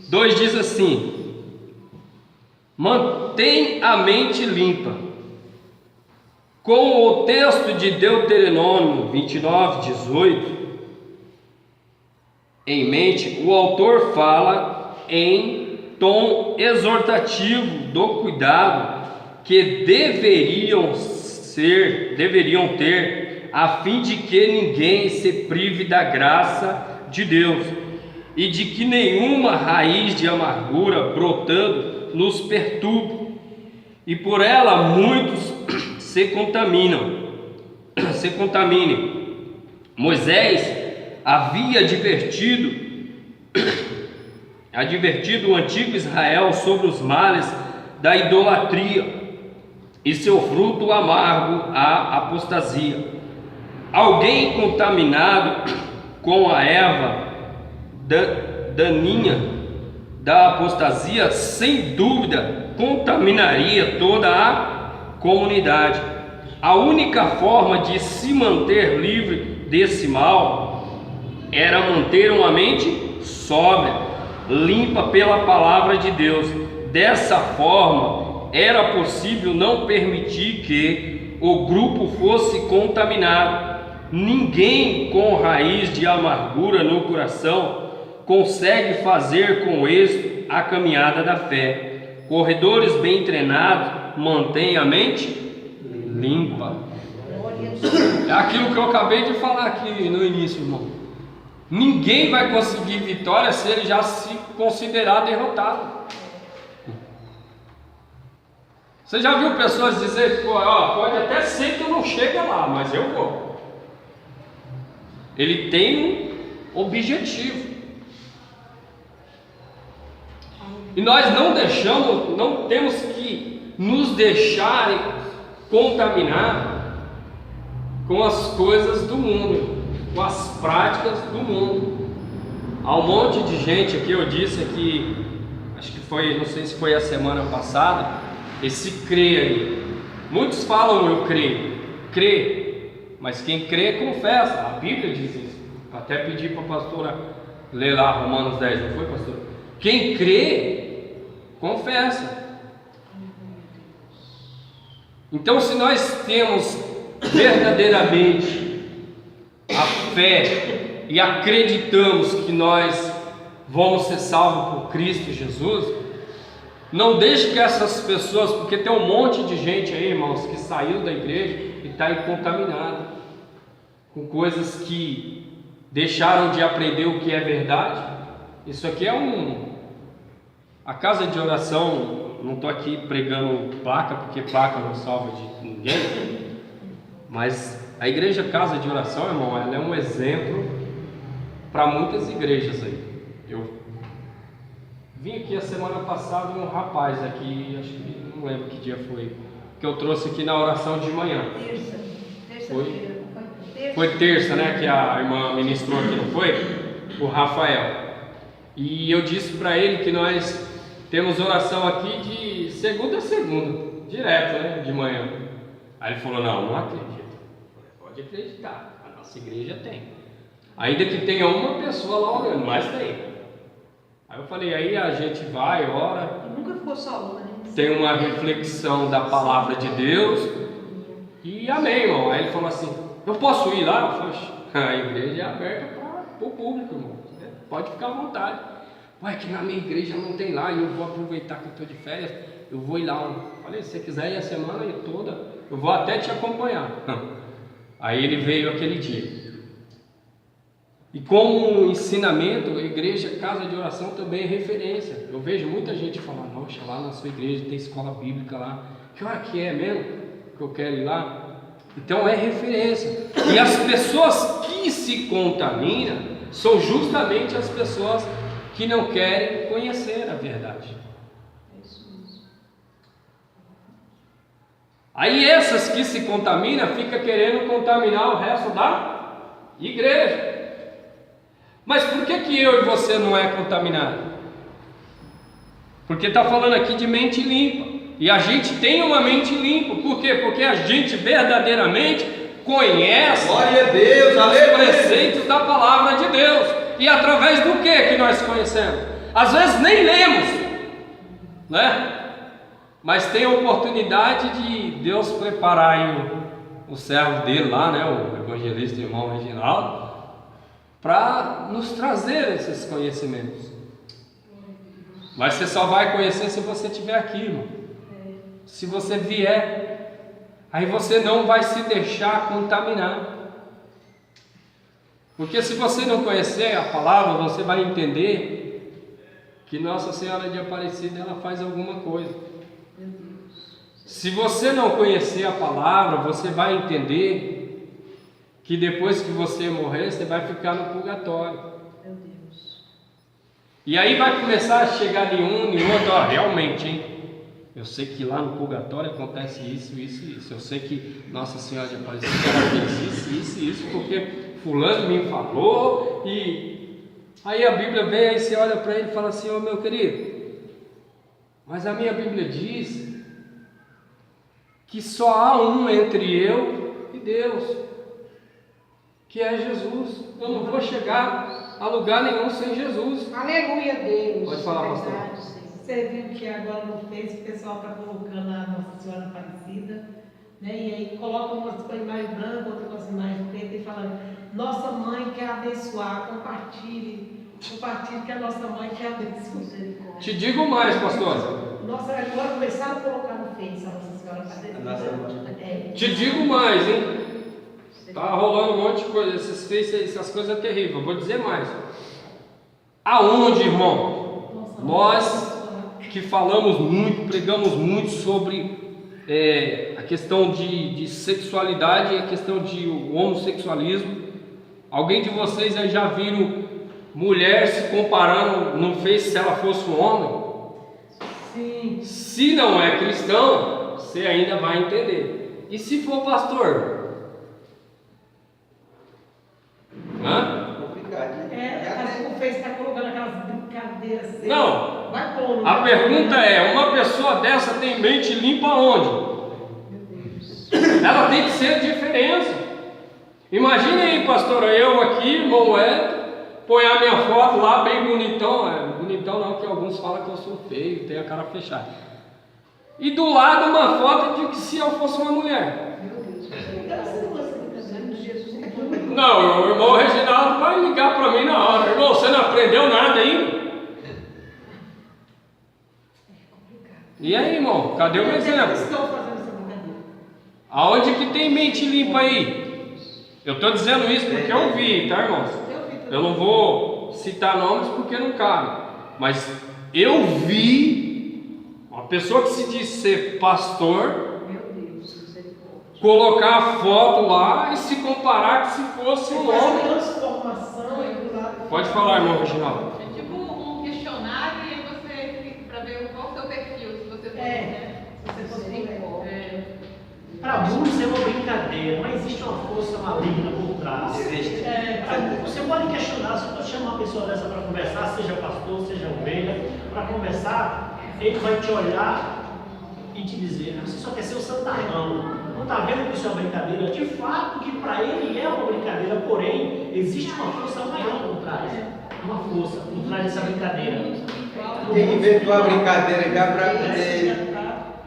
2 diz assim: mantém a mente limpa. Com o texto de Deuteronômio 29:18 em mente, o autor fala em tom exortativo do cuidado que deveriam ter, a fim de que ninguém se prive da graça de Deus, e de que nenhuma raiz de amargura brotando nos perturbe, e por ela muitos se contaminem. Moisés havia advertido o antigo Israel sobre os males da idolatria e seu fruto amargo, a apostasia. Alguém contaminado com a erva daninha da apostasia, sem dúvida, contaminaria toda a comunidade. A única forma de se manter livre desse mal era manter uma mente sóbria, limpa pela palavra de Deus. Dessa forma, era possível não permitir que o grupo fosse contaminado. Ninguém com raiz de amargura no coração consegue fazer com êxito a caminhada da fé. Corredores bem treinados mantêm a mente limpa. É aquilo que eu acabei de falar aqui no início, irmão. Ninguém vai conseguir vitória se ele já se considerar derrotado. Você já viu pessoas dizer, pode até ser que eu não chegue lá, mas eu vou. Ele tem um objetivo. E nós não temos que nos deixarem contaminar com as coisas do mundo, com as práticas do mundo. Há um monte de gente aqui, eu disse aqui, acho que foi, não sei se foi a semana passada, esse crê aí. Muitos falam eu creio, crê. Mas quem crê, confessa. A Bíblia diz isso. Até pedi para a pastora ler lá Romanos 10, não foi, pastor? Quem crê, confessa. Então, se nós temos verdadeiramente a fé e acreditamos que nós vamos ser salvos por Cristo Jesus, não deixe que essas pessoas, porque tem um monte de gente aí, irmãos, que saiu da igreja e está aí contaminado com coisas que deixaram de aprender o que é verdade. Isso aqui é a casa de oração. Não estou aqui pregando placa, porque placa não salva de ninguém, mas a igreja casa de oração, irmão, ela é um exemplo para muitas igrejas aí. Eu vim aqui a semana passada um rapaz aqui, acho que não lembro que dia foi, que eu trouxe aqui na oração de manhã. Foi terça, né, que a irmã ministrou aqui, não foi? O Rafael. E eu disse para ele que nós temos oração aqui de segunda a segunda, direto, né, de manhã. Aí ele falou, não acredito. Pode acreditar, a nossa igreja tem. Ainda que tenha uma pessoa lá orando, mas tem. Aí eu falei, aí a gente vai, ora. Nunca ficou só, né? Tem uma reflexão da palavra de Deus. E amém, irmão. Aí ele falou assim, eu posso ir lá? Eu falei, a igreja é aberta para o público, irmão. Pode ficar à vontade. Ué, que na minha igreja não tem lá, e eu vou aproveitar que eu estou de férias, eu vou ir lá. Eu falei, se você quiser ir a semana toda, eu vou até te acompanhar. Aí ele veio aquele dia. E como ensinamento, a igreja, casa de oração também é referência. Eu vejo muita gente falar, nossa, lá na sua igreja tem escola bíblica lá. Que hora que é mesmo que eu quero ir lá? Então é referência. E as pessoas que se contaminam são justamente as pessoas que não querem conhecer a verdade. Aí essas que se contaminam ficam querendo contaminar o resto da igreja. Mas por que eu e você não é contaminado? Porque está falando aqui de mente limpa. E a gente tem uma mente limpa. Por quê? Porque a gente verdadeiramente conhece os preceitos da palavra de Deus. E através do que nós conhecemos? Às vezes nem lemos, né? Mas tem a oportunidade de Deus preparar aí o servo dele lá, né? O evangelista, o irmão Reginaldo, para nos trazer esses conhecimentos. Mas você só vai conhecer se você estiver aqui, irmão. Se você vier, aí você não vai se deixar contaminar. Porque se você não conhecer a palavra, você vai entender que Nossa Senhora de Aparecida, ela faz alguma coisa. Se você não conhecer a palavra, você vai entender que depois que você morrer, você vai ficar no purgatório. E aí vai começar a chegar de um e outro, realmente, hein? Eu sei que lá no purgatório acontece isso, isso e isso. Eu sei que Nossa Senhora de Aparecida ela fez isso, porque fulano me falou. E aí a Bíblia vem, aí você olha para ele e fala assim: ô meu querido, mas a minha Bíblia diz que só há um entre eu e Deus, que é Jesus. Eu não vou chegar a lugar nenhum sem Jesus. Aleluia, Deus. Pode falar, pastor. Verdade, Senhor. Você viu que agora no Face o pessoal está colocando a Nossa Senhora Aparecida, né? E aí coloca umas com a imagem branca, outra com a imagem preta e falando: nossa mãe quer abençoar, compartilhe que a nossa mãe quer abençoar. Te digo mais, pastor. Nossa, agora começaram a colocar no Face a Nossa Senhora Aparecida. A nossa mãe. É. Te digo mais, hein? Tá rolando um monte de coisa, esses Face, essas coisas é terrível. Eu vou dizer mais. Aonde, irmão? Nossa, Nós que falamos muito, pregamos muito sobre a questão de sexualidade e a questão de homossexualismo. Alguém de vocês aí já viram mulher se comparando no Face se ela fosse um homem? Sim. Se não é cristão, você ainda vai entender. E se for pastor? Hã? Complicado, né? Mas o Face está colocando aquelas brincadeiras assim. Não. Vai pondo. A pergunta é: uma pessoa dessa tem mente limpa onde? Ela tem que ser a diferença. Imagine aí, pastora, eu aqui, irmão põe a minha foto lá bem bonitão. Bonitão não, que alguns falam que eu sou feio, tenho a cara fechada. E do lado uma foto de que se eu fosse uma mulher. Não, o irmão Reginaldo vai ligar para mim na hora. Irmão, você não aprendeu nada ainda? E aí, irmão, cadê o exemplo? Estão fazendo essa brincadeira. Aonde que tem mente limpa aí? Eu estou dizendo isso porque eu vi, tá, irmãos? Eu não vou citar nomes porque não cabe. Mas eu vi uma pessoa que se diz ser pastor colocar a foto lá e se comparar que se fosse um homem. Transformação aí do lado. Pode falar, irmão Reginaldo. É tipo um questionário e aí você, para ver qual é o seu perfil, se você for, né? Se você fosse mulher. Para muitos é uma brincadeira, mas existe uma força maligna por trás. Existe. Você pode questionar, se você chamar uma pessoa dessa para conversar, seja pastor, seja ovelha, para conversar, ele vai te olhar e te dizer: você só quer ser o santarrão. Não está vendo que isso é uma brincadeira? De fato, que para ele é uma brincadeira, porém, existe uma força maior por trás. Uma força por trás dessa brincadeira. Quem inventou a brincadeira já para poder.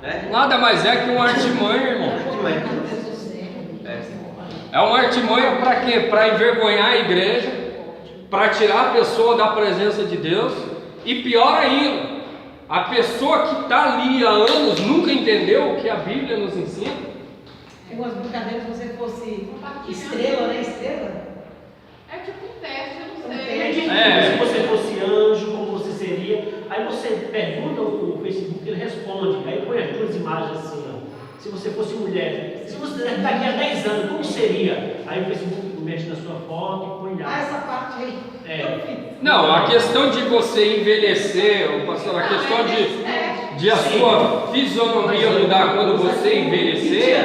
Né? Nada mais é que um artimanha, irmão. É uma artimanha para quê? Para envergonhar a igreja, para tirar a pessoa da presença de Deus. E pior ainda, a pessoa que está ali há anos nunca entendeu o que a Bíblia nos ensina. Tem umas brincadeiras se você fosse estrela, né? Estrela? É tipo um teste, eu não É sei. Se você fosse anjo, como você seria? Aí você pergunta no Facebook, ele responde. Aí põe as duas imagens assim, ó. Se você fosse mulher, se você daqui a 10 anos, como seria? Aí o Facebook mexe na sua foto e põe lá. Essa parte aí. Não, a questão de você envelhecer, pastor, a questão de a sua fisionomia mudar quando você envelhecer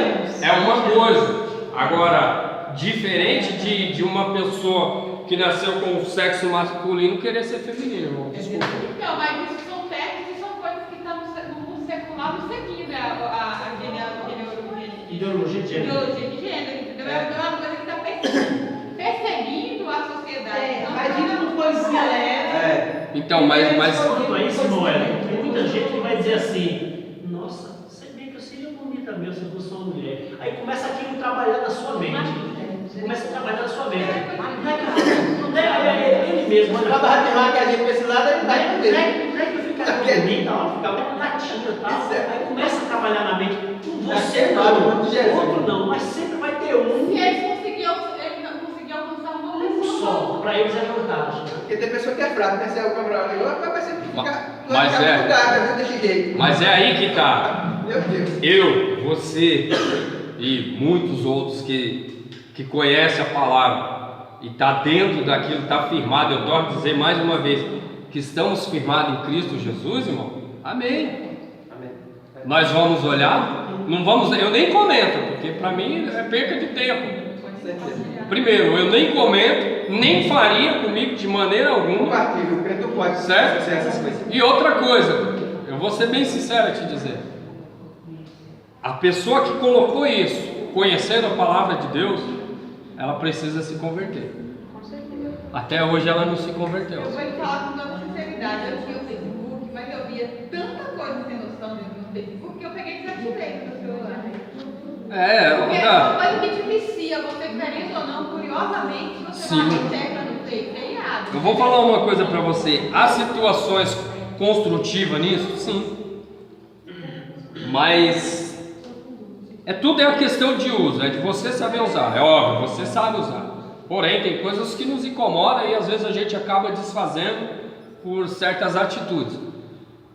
é uma coisa. Agora, diferente de uma pessoa que nasceu com o sexo masculino querer ser feminino, irmão. Desculpa. Não, mas isso são testes e são coisas que estão no mundo secular não seguindo a Ideologia de gênero. ideologia de gênero, entendeu? É uma coisa que está perseguindo a sociedade. Vai vindo coisinha leve. Então, mas Quanto a isso, Noé, tem muita gente que vai dizer assim: nossa, sei bem que eu seria bonita mesmo se eu fosse uma mulher. Aí começa aquilo a trabalhar na sua mente. Começa a trabalhar na sua mente. Não é ele mesmo. Quando vai aterrar que a gente para esse lado, ele vai Não entender. é que eu ficava bonita, ó, ficava uma gatinha e tal. Aí começa a trabalhar na mente. Você não, outro não, mas sempre vai ter um. Se ele não conseguiu alcançar uma Um pessoa. só, para eles é vantagem. Porque tem pessoa que é fraca, né? Se é o cabral ali, vai sempre ficar. Mas vai é. ficar mudada, desse jeito. Mas é aí que está. Meu Deus. Eu, você e muitos outros que conhecem a palavra e está dentro daquilo, está firmado. Eu torno a dizer mais uma vez que estamos firmados em Cristo Jesus, irmão. Amém. Amém. nós vamos olhar, não vamos, eu nem comento, porque para mim é perca de tempo. Primeiro, eu nem comento, nem faria comigo de maneira alguma. Compatível, o crente não pode Certo? ser essas coisas. E outra coisa, eu vou ser bem sincero a te dizer. A pessoa que colocou isso, conhecendo a palavra de Deus, ela precisa se converter. Até hoje ela não se converteu. Eu vou te falar com toda sinceridade. Eu tinha o Facebook, mas eu via tanta coisa sem noção no Facebook que eu peguei e desativei no meu celular. Porque é uma coisa que te vicia, você querendo ou não, curiosamente, você Sim. vai tecla no Face, é errado. Eu vou falar uma coisa para você. Há situações construtivas nisso? Sim. Mas tudo é a questão de uso, é de você saber usar. É óbvio, você sabe usar. Porém, tem coisas que nos incomodam e às vezes a gente acaba desfazendo por certas atitudes.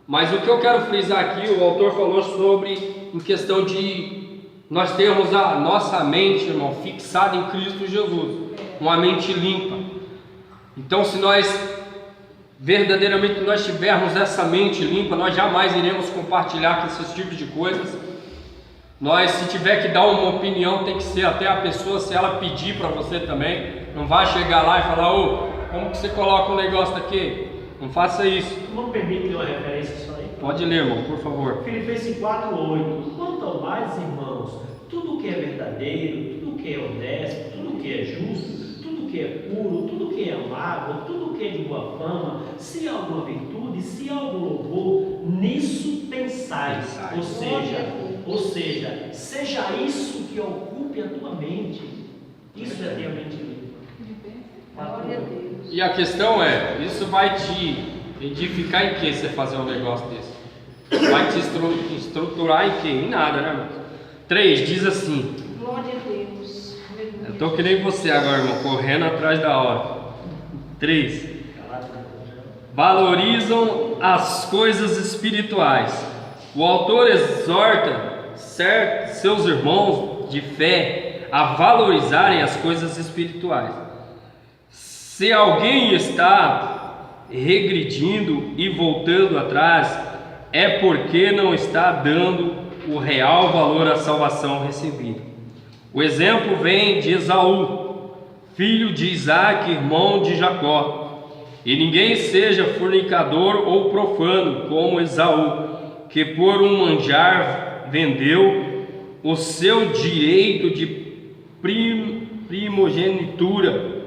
Mas o que eu quero frisar aqui, o autor falou sobre em questão de nós termos a nossa mente, irmão, fixada em Cristo Jesus, uma mente limpa. Então, se nós verdadeiramente nós tivermos essa mente limpa, nós jamais iremos compartilhar com esses tipos de coisas. Nós, se tiver que dar uma opinião, tem que ser até a pessoa, se ela pedir para você também. Não vai chegar lá e falar: ô, como que você coloca um negócio daqui? Não faça isso. Não permite uma referência só aí? Pode ler, irmão, por favor. Filipenses 4:8. Quanto ao mais, irmãos, tudo que é verdadeiro, tudo que é honesto, tudo que é justo, tudo que é puro, tudo que é amável, tudo que é de boa fama, se há alguma virtude, se há algum louvor, nisso pensais. Ou seja, seja isso que ocupe a tua mente. Isso é ter a mente limpa. Glória a Deus. E a questão é, isso vai te edificar em que você fazer um negócio desse? Vai te estruturar em que? Em nada, né, irmão? 3, diz assim. Glória a Deus. Eu tô que nem você agora, irmão, correndo atrás da hora. 3. Valorizam as coisas espirituais. O autor exorta seus irmãos de fé a valorizarem as coisas espirituais. Se alguém está regredindo e voltando atrás, é porque não está dando o real valor à salvação recebida. O exemplo vem de Esaú, filho de Isaac, irmão de Jacó. E ninguém seja fornicador ou profano como Esaú, que por um manjar vendeu o seu direito de primogenitura.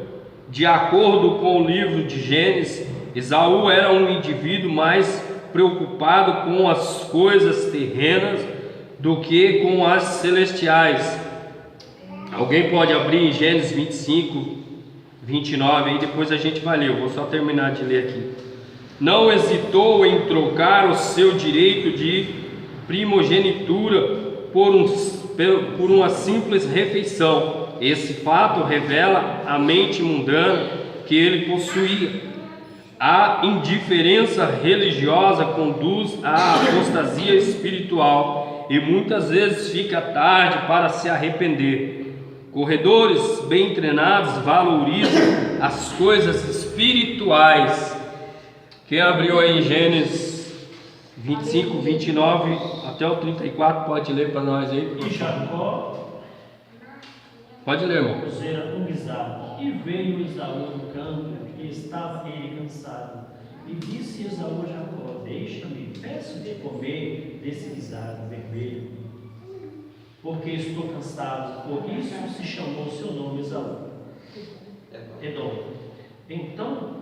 De acordo com o livro de Gênesis, Esaú era um indivíduo mais preocupado com as coisas terrenas do que com as celestiais. Alguém pode abrir em Gênesis 25, 29, aí depois a gente vai ler, eu vou só terminar de ler aqui. Não hesitou em trocar o seu direito de primogenitura por uma simples refeição. Esse fato revela a mente mundana que ele possuía. A indiferença religiosa conduz à apostasia espiritual e muitas vezes fica tarde para se arrepender. Corredores bem treinados valorizam as coisas espirituais. Quem abriu aí Gênesis 25, 29 até o 34, pode ler para nós aí. E Jacó Pode ler, irmão. era um guisado, e veio Esaú no campo, e estava ele cansado. E disse Esaú a Jacó: deixa-me, peço de comer desse guisado vermelho, porque estou cansado. Por isso se chamou seu nome Esaú. Edom. Então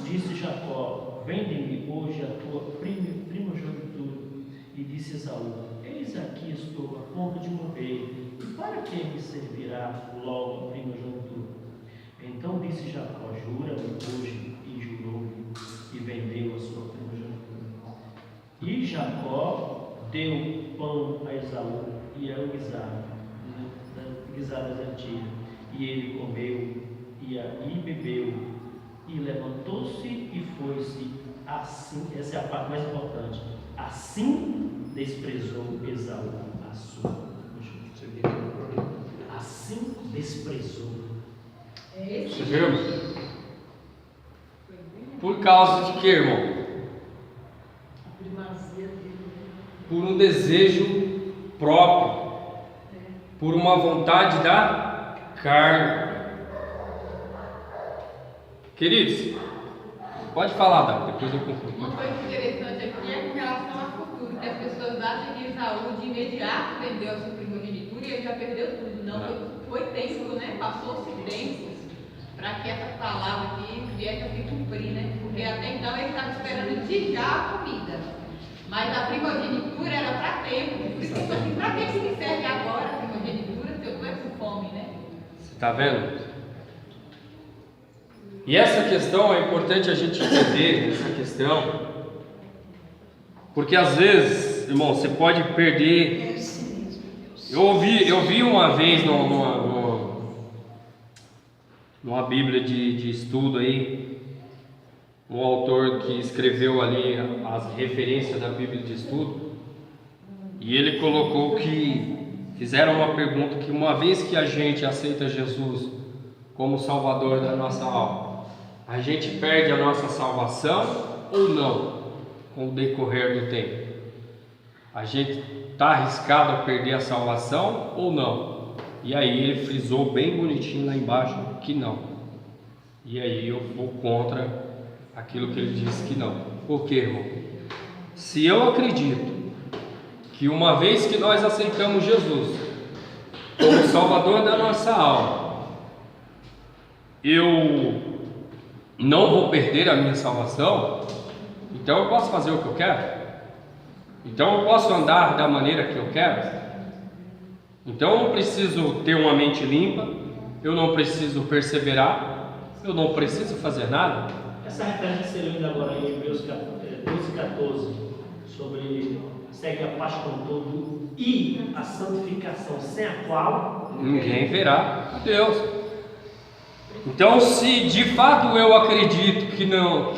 disse Jacó: vende-me hoje a tua primogenitura. E disse Esaú: eis aqui estou a ponto de morrer, e para que me servirá logo a primogenitura? Então disse Jacó: jura-me hoje. E jurou-lhe, e vendeu a sua primogenitura. E Jacó deu pão a Esaú, e era o guisado antigo. E ele comeu, e bebeu, e levantou-se e foi-se. Assim, essa é a parte mais importante. Assim desprezou Esaú a sua primogenitura. Assim desprezou. Você viu, irmão? Por causa de quê, irmão? A primazia dele. por um desejo próprio, por uma vontade da carne. Queridos, pode falar, Dá, depois eu concluo. Uma coisa interessante aqui é com relação ao futuro, que as pessoas acham que Esaú de imediato vendeu a sua primogenitura e ele já perdeu tudo. Não, foi tempo, né? Passou-se tempo para que essa palavra aqui viesse a se cumprir, né? Porque até então ele estava esperando de já a comida. Mas a primogenitura era para tempo. Por isso que eu assim, para que me serve agora a primogenitura se eu estou com fome, né? Você está vendo? E essa questão é importante a gente entender, essa questão, porque às vezes, irmão, você pode perder. Eu ouvi uma vez numa Bíblia de estudo aí, um autor que escreveu ali as referências da Bíblia de estudo, e ele colocou que fizeram uma pergunta, que uma vez que a gente aceita Jesus como Salvador da nossa alma, a gente perde a nossa salvação ou não com o decorrer do tempo? A gente está arriscado a perder a salvação ou não? E aí ele frisou bem bonitinho lá embaixo que não. E aí eu vou contra aquilo que ele disse que não. Por quê, irmão? Se eu acredito que uma vez que nós aceitamos Jesus como Salvador da nossa alma, eu não vou perder a minha salvação, então eu posso fazer o que eu quero? Então eu posso andar da maneira que eu quero? Então eu não preciso ter uma mente limpa, eu não preciso perseverar, eu não preciso fazer nada? Essa referência que você leu agora em Hebreus 12:14, sobre segue a paz com todo e a santificação, sem a qual ninguém verá a Deus. Então, se de fato eu acredito que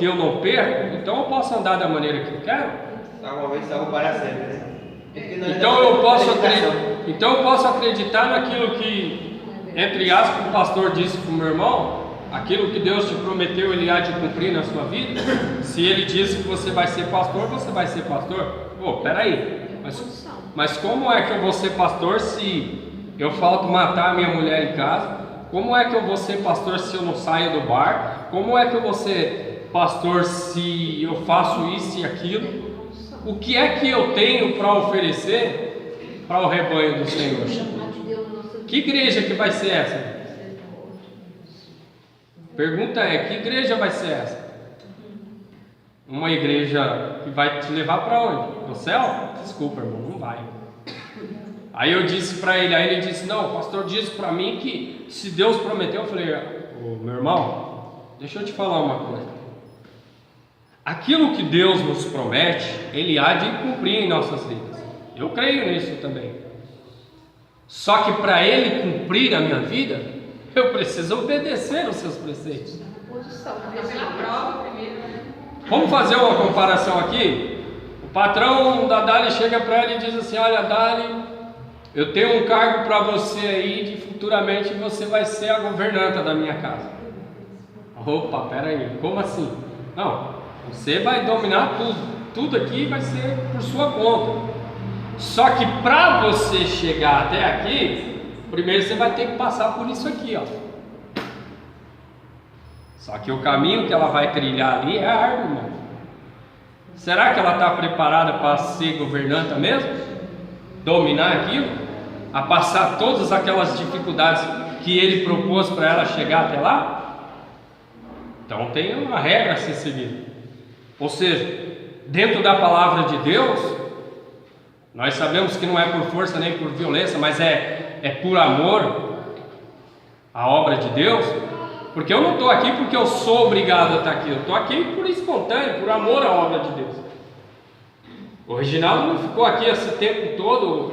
eu não perco, então eu posso andar da maneira que eu quero? Uma vez salvo para sempre, né? Então eu posso acreditar naquilo que, entre aspas, o pastor disse para o meu irmão, aquilo que Deus te prometeu, Ele há de cumprir na sua vida. Se Ele disse que você vai ser pastor, você vai ser pastor. Pô, peraí, mas como é que eu vou ser pastor se eu falto matar a minha mulher em casa? Como é que eu vou ser pastor se eu não saio do bar? Como é que eu vou ser pastor se eu faço isso e aquilo? O que é que eu tenho para oferecer para o rebanho do Senhor? Que igreja que vai ser essa? Pergunta é, que igreja vai ser essa? Uma igreja que vai te levar para onde? Para o céu? Desculpa, irmão, não vai. Aí eu disse para ele, aí ele disse, não, o pastor disse para mim que se Deus prometeu, eu falei, meu irmão, deixa eu te falar uma coisa. Aquilo que Deus nos promete, Ele há de cumprir em nossas vidas. Eu creio nisso também. Só que para Ele cumprir a minha vida, eu preciso obedecer os seus preceitos. Pela prova primeiro, né? Vamos fazer uma comparação aqui? O patrão da Dali chega para ele e diz assim, olha Dali, eu tenho um cargo para você aí, de futuramente você vai ser a governanta da minha casa. Opa, peraí, como assim? Não, você vai dominar tudo aqui vai ser por sua conta. Só que para você chegar até aqui, primeiro você vai ter que passar por isso aqui, ó. Só que o caminho que ela vai trilhar ali é árduo, irmão. Será que ela está preparada para ser governanta mesmo? Dominar aquilo? A passar todas aquelas dificuldades que ele propôs para ela chegar até lá? Então tem uma regra a ser seguida. Ou seja, dentro da palavra de Deus, nós sabemos que não é por força nem por violência, mas é por amor a obra de Deus. Porque eu não estou aqui porque eu sou obrigado a estar aqui, eu estou aqui por espontâneo, por amor à obra de Deus. O Reginaldo não ficou aqui esse tempo todo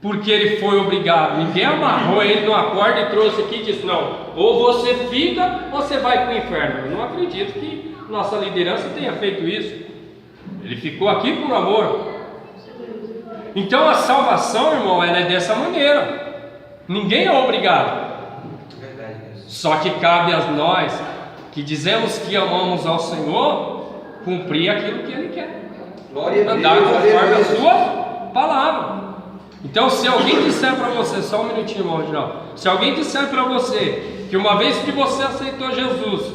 porque ele foi obrigado. Ninguém amarrou ele numa corda e trouxe aqui e disse, não, ou você fica ou você vai para o inferno. Eu não acredito que nossa liderança tenha feito isso. Ele ficou aqui por amor. Então a salvação, irmão, ela é dessa maneira. Ninguém é obrigado. Só que cabe a nós, que dizemos que amamos ao Senhor, cumprir aquilo que Ele quer. Glória a andar Deus, conforme a aleluia. sua palavra. Então, se alguém disser para você, só um minutinho, irmão Reginaldo, se alguém disser para você que uma vez que você aceitou Jesus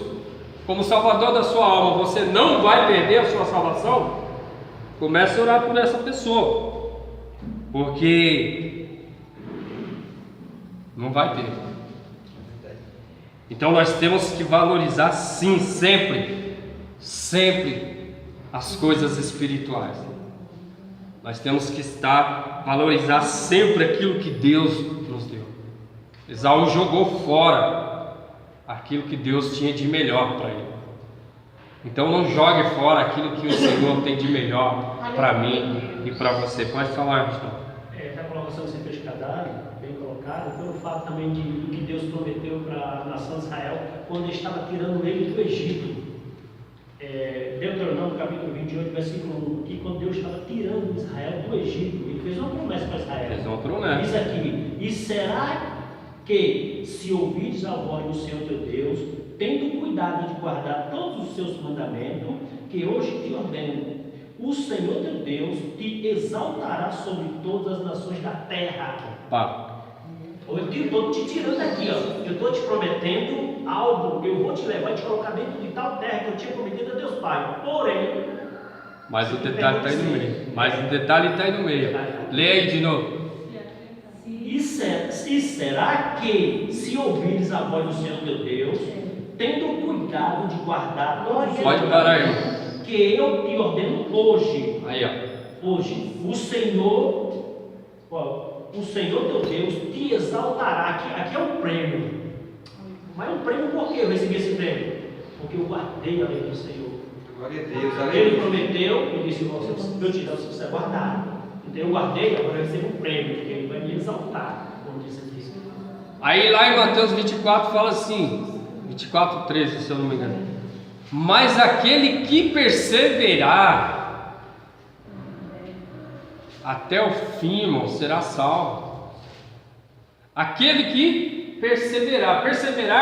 como Salvador da sua alma, você não vai perder a sua salvação, comece a orar por essa pessoa, porque não vai ter. Então nós temos que valorizar sim, sempre as coisas espirituais. Nós temos que valorizar sempre aquilo que Deus nos deu. Esaú jogou fora aquilo que Deus tinha de melhor para ele. Então não jogue fora aquilo que o Senhor tem de melhor para mim e para você. Pode falar, Gustavo. A colocação sem pescador, bem colocada, pelo fato também do que Deus prometeu para a nação de Israel quando ele estava tirando ele do Egito. Deuteronômio capítulo 28, versículo 1, que quando Deus estava tirando Israel do Egito, ele fez uma promessa para Israel. Fez uma promessa. Diz aqui: e será que, se ouvires a voz do Senhor teu Deus, tendo cuidado de guardar todos os seus mandamentos, que hoje te ordeno, o Senhor teu Deus te exaltará sobre todas as nações da terra. Eu estou te tirando aqui, ó. Eu estou te prometendo algo, eu vou te levar e te colocar dentro de tal terra que eu tinha prometido a teus pais. Porém, mas o detalhe está aí no meio. Leia aí de novo. E será que, se ouvires a voz do Senhor teu Deus, tendo cuidado de guardar todos os Pode parar aí. que eu te ordeno hoje. Aí, ó. Hoje, o Senhor teu Deus te exaltará. Aqui é um prêmio. Mas um prêmio por que eu recebi esse prêmio? Porque eu guardei a lei do Senhor. Glória a Deus, Ele aleluia. prometeu, ele disse: eu te dou se você guardar. Então eu guardei, agora eu recebo um prêmio, porque ele vai me exaltar, como diz aqui. Aí lá em Mateus 24 fala assim, 24:13, se eu não me engano: mas aquele que perseverar até o fim, irmão, será salvo. Aquele que perseverar,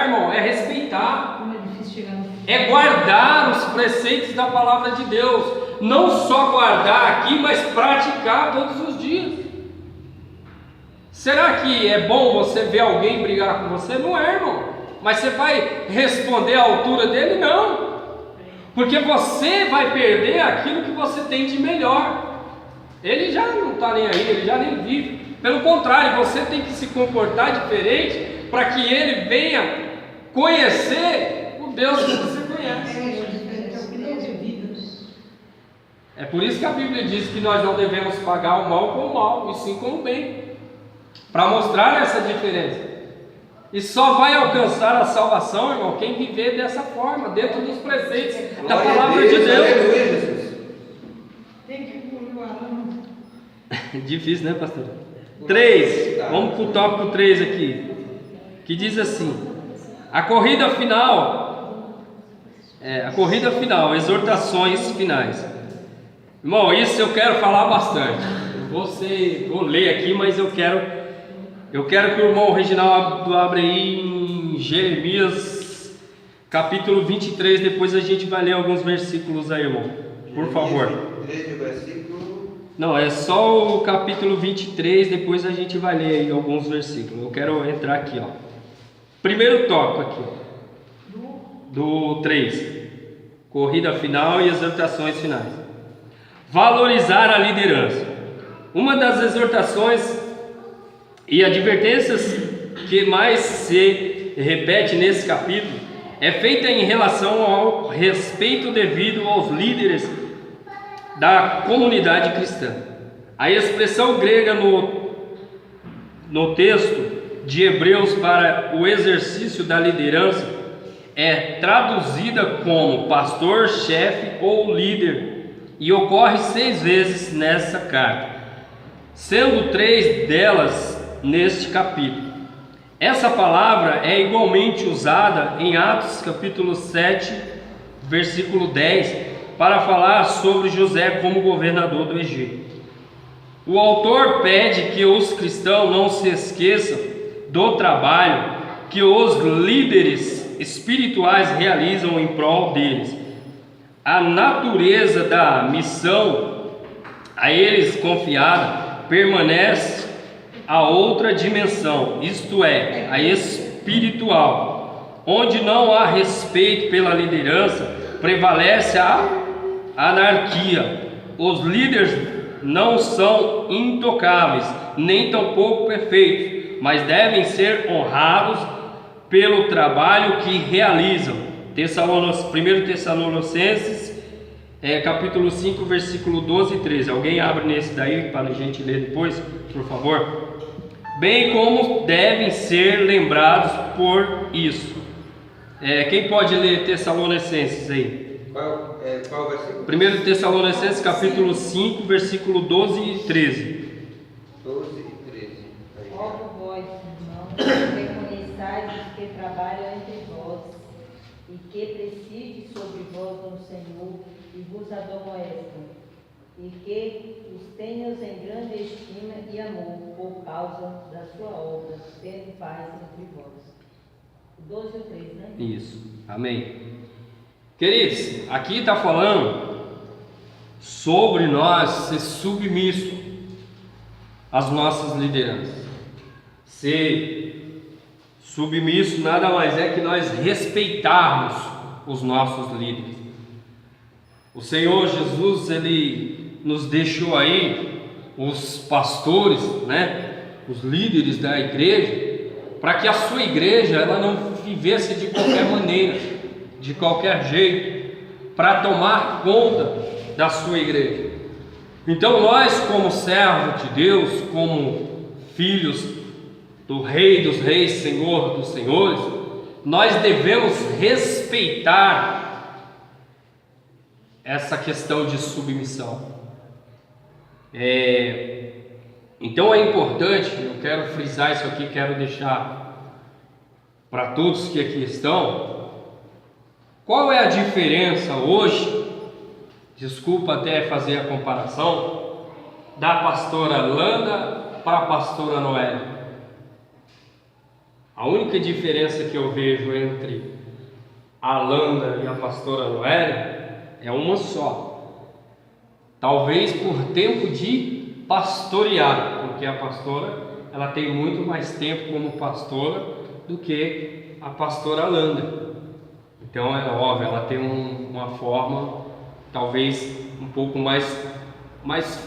irmão, é respeitar, Como é difícil chegar no fim. é guardar os preceitos da palavra de Deus. Não só guardar aqui, mas praticar todos os dias. Será que é bom você ver alguém brigar com você? Não é, irmão. Mas você vai responder à altura dele? Não. Porque você vai perder aquilo que você tem de melhor. Ele já não está nem aí, ele já nem vive. Pelo contrário, você tem que se comportar diferente para que ele venha conhecer o Deus que você conhece. É por isso que a Bíblia diz que nós não devemos pagar o mal com o mal, e sim com o bem, para mostrar essa diferença. E só vai alcançar a salvação, irmão, quem viver dessa forma, dentro dos preceitos da Glória a palavra de Deus. Aleluia, Jesus. Tem que engolir o arame. Difícil, né, pastor? 3, vamos para o tópico 3 aqui, que diz assim: a corrida final, exortações finais. Irmão, isso eu quero falar bastante. Vou ler aqui, mas eu quero que o irmão Reginaldo abra aí em Jeremias capítulo 23, depois a gente vai ler alguns versículos aí, irmão. Por favor. 13 versículo. Não, é só o capítulo 23, depois a gente vai ler aí alguns versículos. Eu quero entrar aqui, ó. Primeiro tópico aqui, ó, do 3. Corrida final e exortações finais. Valorizar a liderança. Uma das exortações e advertências que mais se repete nesse capítulo é feita em relação ao respeito devido aos líderes da comunidade cristã. A expressão grega no texto de Hebreus para o exercício da liderança é traduzida como pastor, chefe ou líder, e ocorre 6 vezes nessa carta, sendo 3 delas neste capítulo. Essa palavra é igualmente usada em Atos capítulo 7, versículo 10, para falar sobre José como governador do Egito. O autor pede que os cristãos não se esqueçam do trabalho que os líderes espirituais realizam em prol deles. A natureza da missão a eles confiada permanece a outra dimensão, isto é, a espiritual, onde não há respeito pela liderança, prevalece a anarquia. Os líderes não são intocáveis, nem tampouco perfeitos, mas devem ser honrados pelo trabalho que realizam. 1 Tessalonicenses, capítulo 5, versículo 12 e 13. Alguém abre nesse daí para a gente ler depois, por favor? Bem como devem ser lembrados por isso. Quem pode ler Tessalonicenses aí? Qual o versículo? 1 Tessalonicenses, capítulo 5, versículo 12 e 13. 12 e 13. Rogo vós, irmãos, reconheçais os que trabalham entre vós, e que presidem sobre vós no Senhor, e vos admoestam, e que os tenhas em grande estima e amor, por causa da sua obra, tendo paz entre vós. 12 e 13, né? Isso, amém. Queridos, aqui está falando sobre nós ser submisso às nossas lideranças. Ser submisso nada mais é que nós respeitarmos os nossos líderes. O Senhor Jesus, Ele nos deixou aí os pastores, né, os líderes da igreja, para que a sua igreja ela não vivesse de qualquer maneira, de qualquer jeito, para tomar conta da sua igreja. Então nós, como servos de Deus, como filhos do Rei dos Reis, Senhor dos Senhores, nós devemos respeitar essa questão de submissão. Então é importante, eu quero frisar isso aqui, quero deixar para todos que aqui estão. Qual é a diferença hoje, desculpa até fazer a comparação, da pastora Landa para a pastora Noélia? A única diferença que eu vejo entre a Landa e a pastora Noélia é uma só. Talvez por tempo de pastorear, porque a pastora ela tem muito mais tempo como pastora do que a pastora Landa. Então é óbvio, ela tem uma forma talvez um pouco mais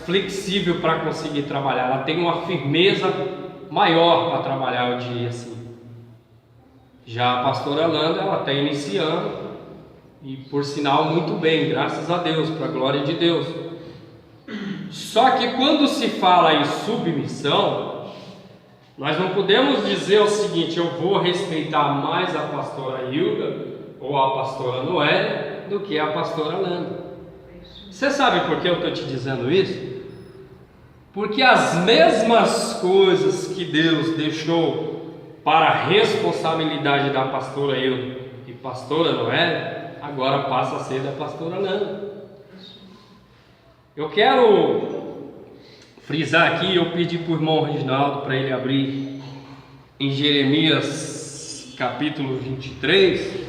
flexível para conseguir trabalhar. Ela tem uma firmeza maior para trabalhar o dia assim. Já a pastora Landa, ela está iniciando e por sinal muito bem, graças a Deus, para a glória de Deus. Só que quando se fala em submissão, nós não podemos dizer o seguinte: eu vou respeitar mais a pastora Hilda ou a pastora Noélia do que a pastora Landa. Você sabe por que eu estou te dizendo isso? Porque as mesmas coisas que Deus deixou para a responsabilidade da pastora Hilda e pastora Noélia, agora passa a ser da pastora Landa. Eu quero frisar aqui, eu pedi para o irmão Reginaldo para ele abrir em Jeremias capítulo 23,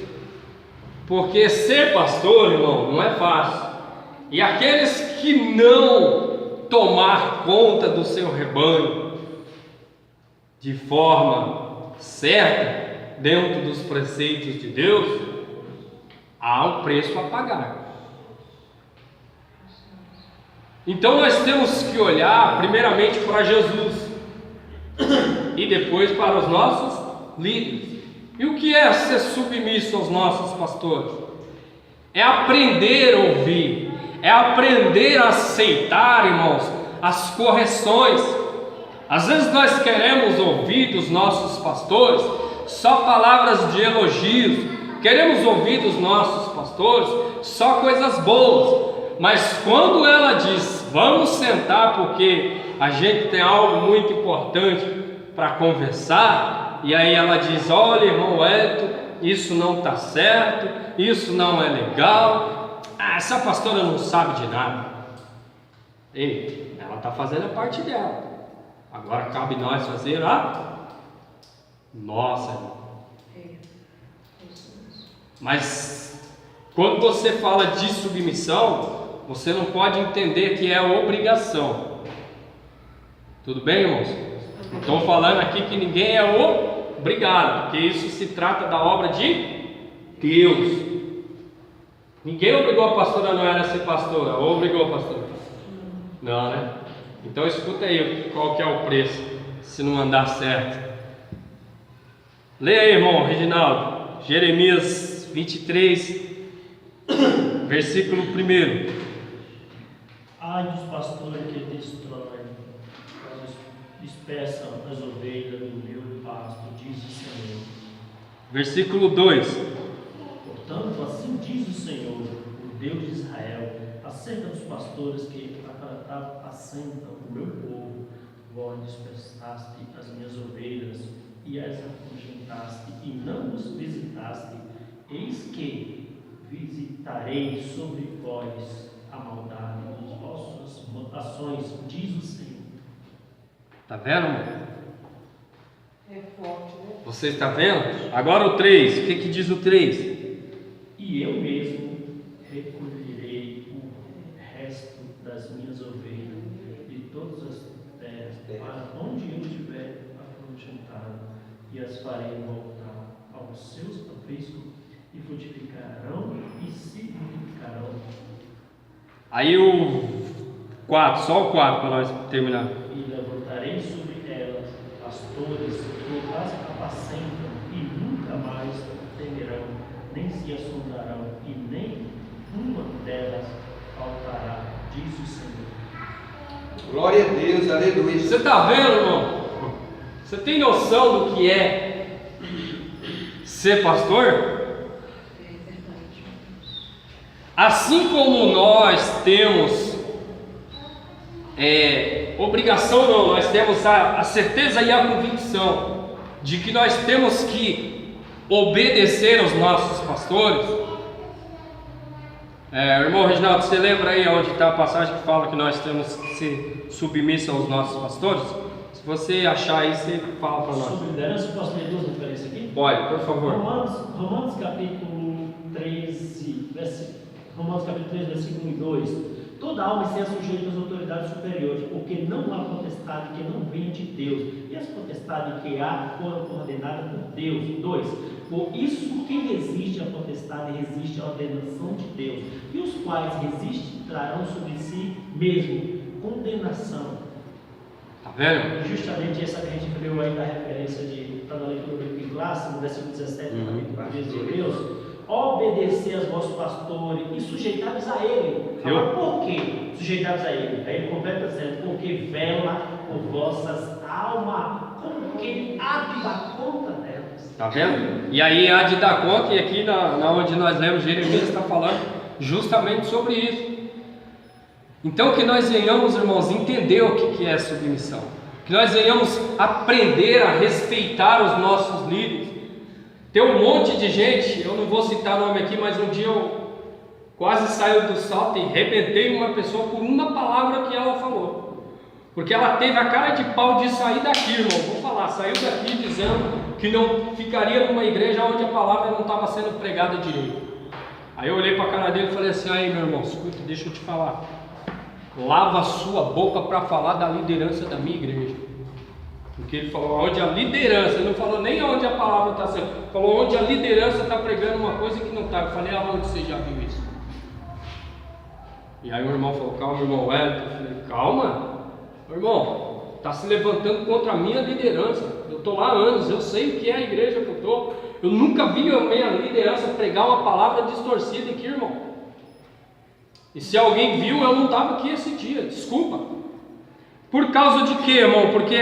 porque ser pastor, irmão, não é fácil. E aqueles que não tomar conta do seu rebanho de forma certa, dentro dos preceitos de Deus, há um preço a pagar. Então nós temos que olhar primeiramente para Jesus e depois para os nossos líderes. E o que é ser submisso aos nossos pastores? É aprender a ouvir, é aprender a aceitar, irmãos, as correções. Às vezes nós queremos ouvir dos nossos pastores só palavras de elogios, queremos ouvir dos nossos pastores só coisas boas, mas quando ela diz, vamos sentar porque a gente tem algo muito importante para conversar, e aí ela diz, olha, irmão Hélio, isso não está certo, isso não é legal, essa pastora não sabe de nada. Ei, ela está fazendo a parte dela, agora cabe nós fazer a nossa, irmão. Mas quando você fala de submissão, você não pode entender que é obrigação. Tudo bem, irmãos? Estou falando aqui que ninguém é obrigado, porque isso se trata da obra de Deus. Ninguém obrigou a pastora Noela a ser pastora. Ou obrigou a pastora? Não, né? Então escuta aí qual que é o preço, se não andar certo. Leia aí, irmão Reginaldo, Jeremias 23, versículo 1. Ai dos pastores que destroem, dispersam as ovelhas do meu pasto, diz o Senhor. Versículo 2. Portanto, assim diz o Senhor, o Deus de Israel, acerca dos pastores que apacentam o meu povo, vós dispersaste as minhas ovelhas e as afugentaste e não os visitaste. Eis que visitarei sobre vós a maldade das vossas ações, diz o Senhor. Tá vendo, irmão? É forte, né? Você está vendo? Agora o 3, o que diz o 3? E eu mesmo recolherei o resto das minhas ovelhas de todas as terras, para onde eu estiver afugentado, e as farei voltar aos seus apriscos, e frutificarão e se multiplicarão. Aí o 4, só o 4 para nós terminar. E levantarei sobre elas pastores que as apacentam, e nunca mais temerão, nem se assombrarão, e nem uma delas faltará, diz o Senhor. Glória a Deus, aleluia. Você está vendo, irmão? Você tem noção do que é ser pastor? Assim como nós temos obrigação, não, nós temos a certeza e a convicção de que nós temos que obedecer aos nossos pastores. Irmão Reginaldo, você lembra aí onde está a passagem que fala que nós temos que ser submissos aos nossos pastores? Se você achar aí, você fala para nós. Sobre liderança, posso ler duas referências aqui? Pode, por favor. Romanos capítulo 13, Romanos capítulo 3, versículo 1 e 2. Toda alma seja sujeita às autoridades superiores, porque não há potestade que não venha de Deus, e as potestades que há foram ordenadas por Deus. 2. Por isso, quem resiste à potestade resiste à ordenação de Deus, e os quais resistem trarão sobre si mesmo condenação. Tá vendo? Justamente essa que a gente viu aí da referência de está na leitura bíblica em classe, no versículo 17 do capítulo 3 de Hebreus. Obedecer aos vossos pastores e sujeitar-vos a ele. Fala, por quê? Sujeitar-vos a ele. Aí ele completa dizendo, porque vela por vossas almas, como que ele há de dar conta delas. Tá vendo? E aí há de dar conta, e aqui na onde nós lemos, Jeremias está falando justamente sobre isso. Então que nós venhamos, irmãos, entender o que é submissão. Que nós venhamos aprender a respeitar os nossos líderes. Tem um monte de gente, eu não vou citar nome aqui, mas um dia eu quase saí do salto e arrebentei uma pessoa por uma palavra que ela falou. Porque ela teve a cara de pau de sair daqui, irmão. Vou falar, saiu daqui dizendo que não ficaria numa igreja onde a palavra não estava sendo pregada direito. Aí eu olhei para a cara dele e falei assim, aí meu irmão, escuta, deixa eu te falar. Lava a sua boca para falar da liderança da minha igreja. Porque ele falou onde a liderança, ele não falou nem onde a palavra está sendo, falou onde a liderança está pregando uma coisa que não está. Eu falei, aonde você já viu isso? E aí o irmão falou, calma, irmão Wellington. Eu falei, calma, irmão, está se levantando contra a minha liderança. Eu estou lá há anos, eu sei o que é a igreja que eu estou. Eu nunca vi a minha liderança pregar uma palavra distorcida aqui, irmão. E se alguém viu, eu não estava aqui esse dia, desculpa. Por causa de quê, irmão? Porque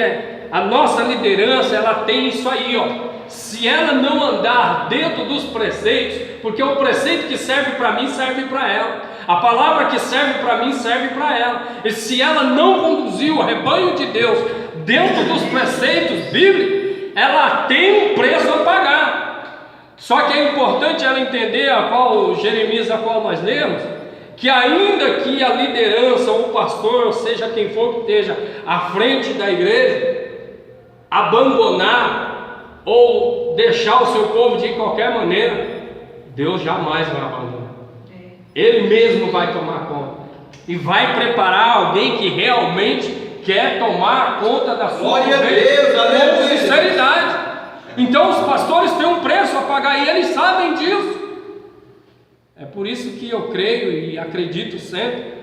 a nossa liderança, ela tem isso aí, ó. Se ela não andar dentro dos preceitos, porque o preceito que serve para mim, serve para ela. A palavra que serve para mim, serve para ela. E se ela não conduzir o rebanho de Deus dentro dos preceitos bíblicos, ela tem um preço a pagar. Só que é importante ela entender a qual Jeremias, a qual nós lemos, que ainda que a liderança, ou o pastor, ou seja quem for que esteja à frente da igreja, abandonar ou deixar o seu povo de qualquer maneira, Deus jamais vai abandonar. Ele mesmo vai tomar conta. e vai preparar alguém que realmente quer tomar conta da sua Glória a ovelha Deus, com aleluia. sinceridade. Então os pastores têm um preço a pagar e eles sabem disso. É por isso que eu creio e acredito sempre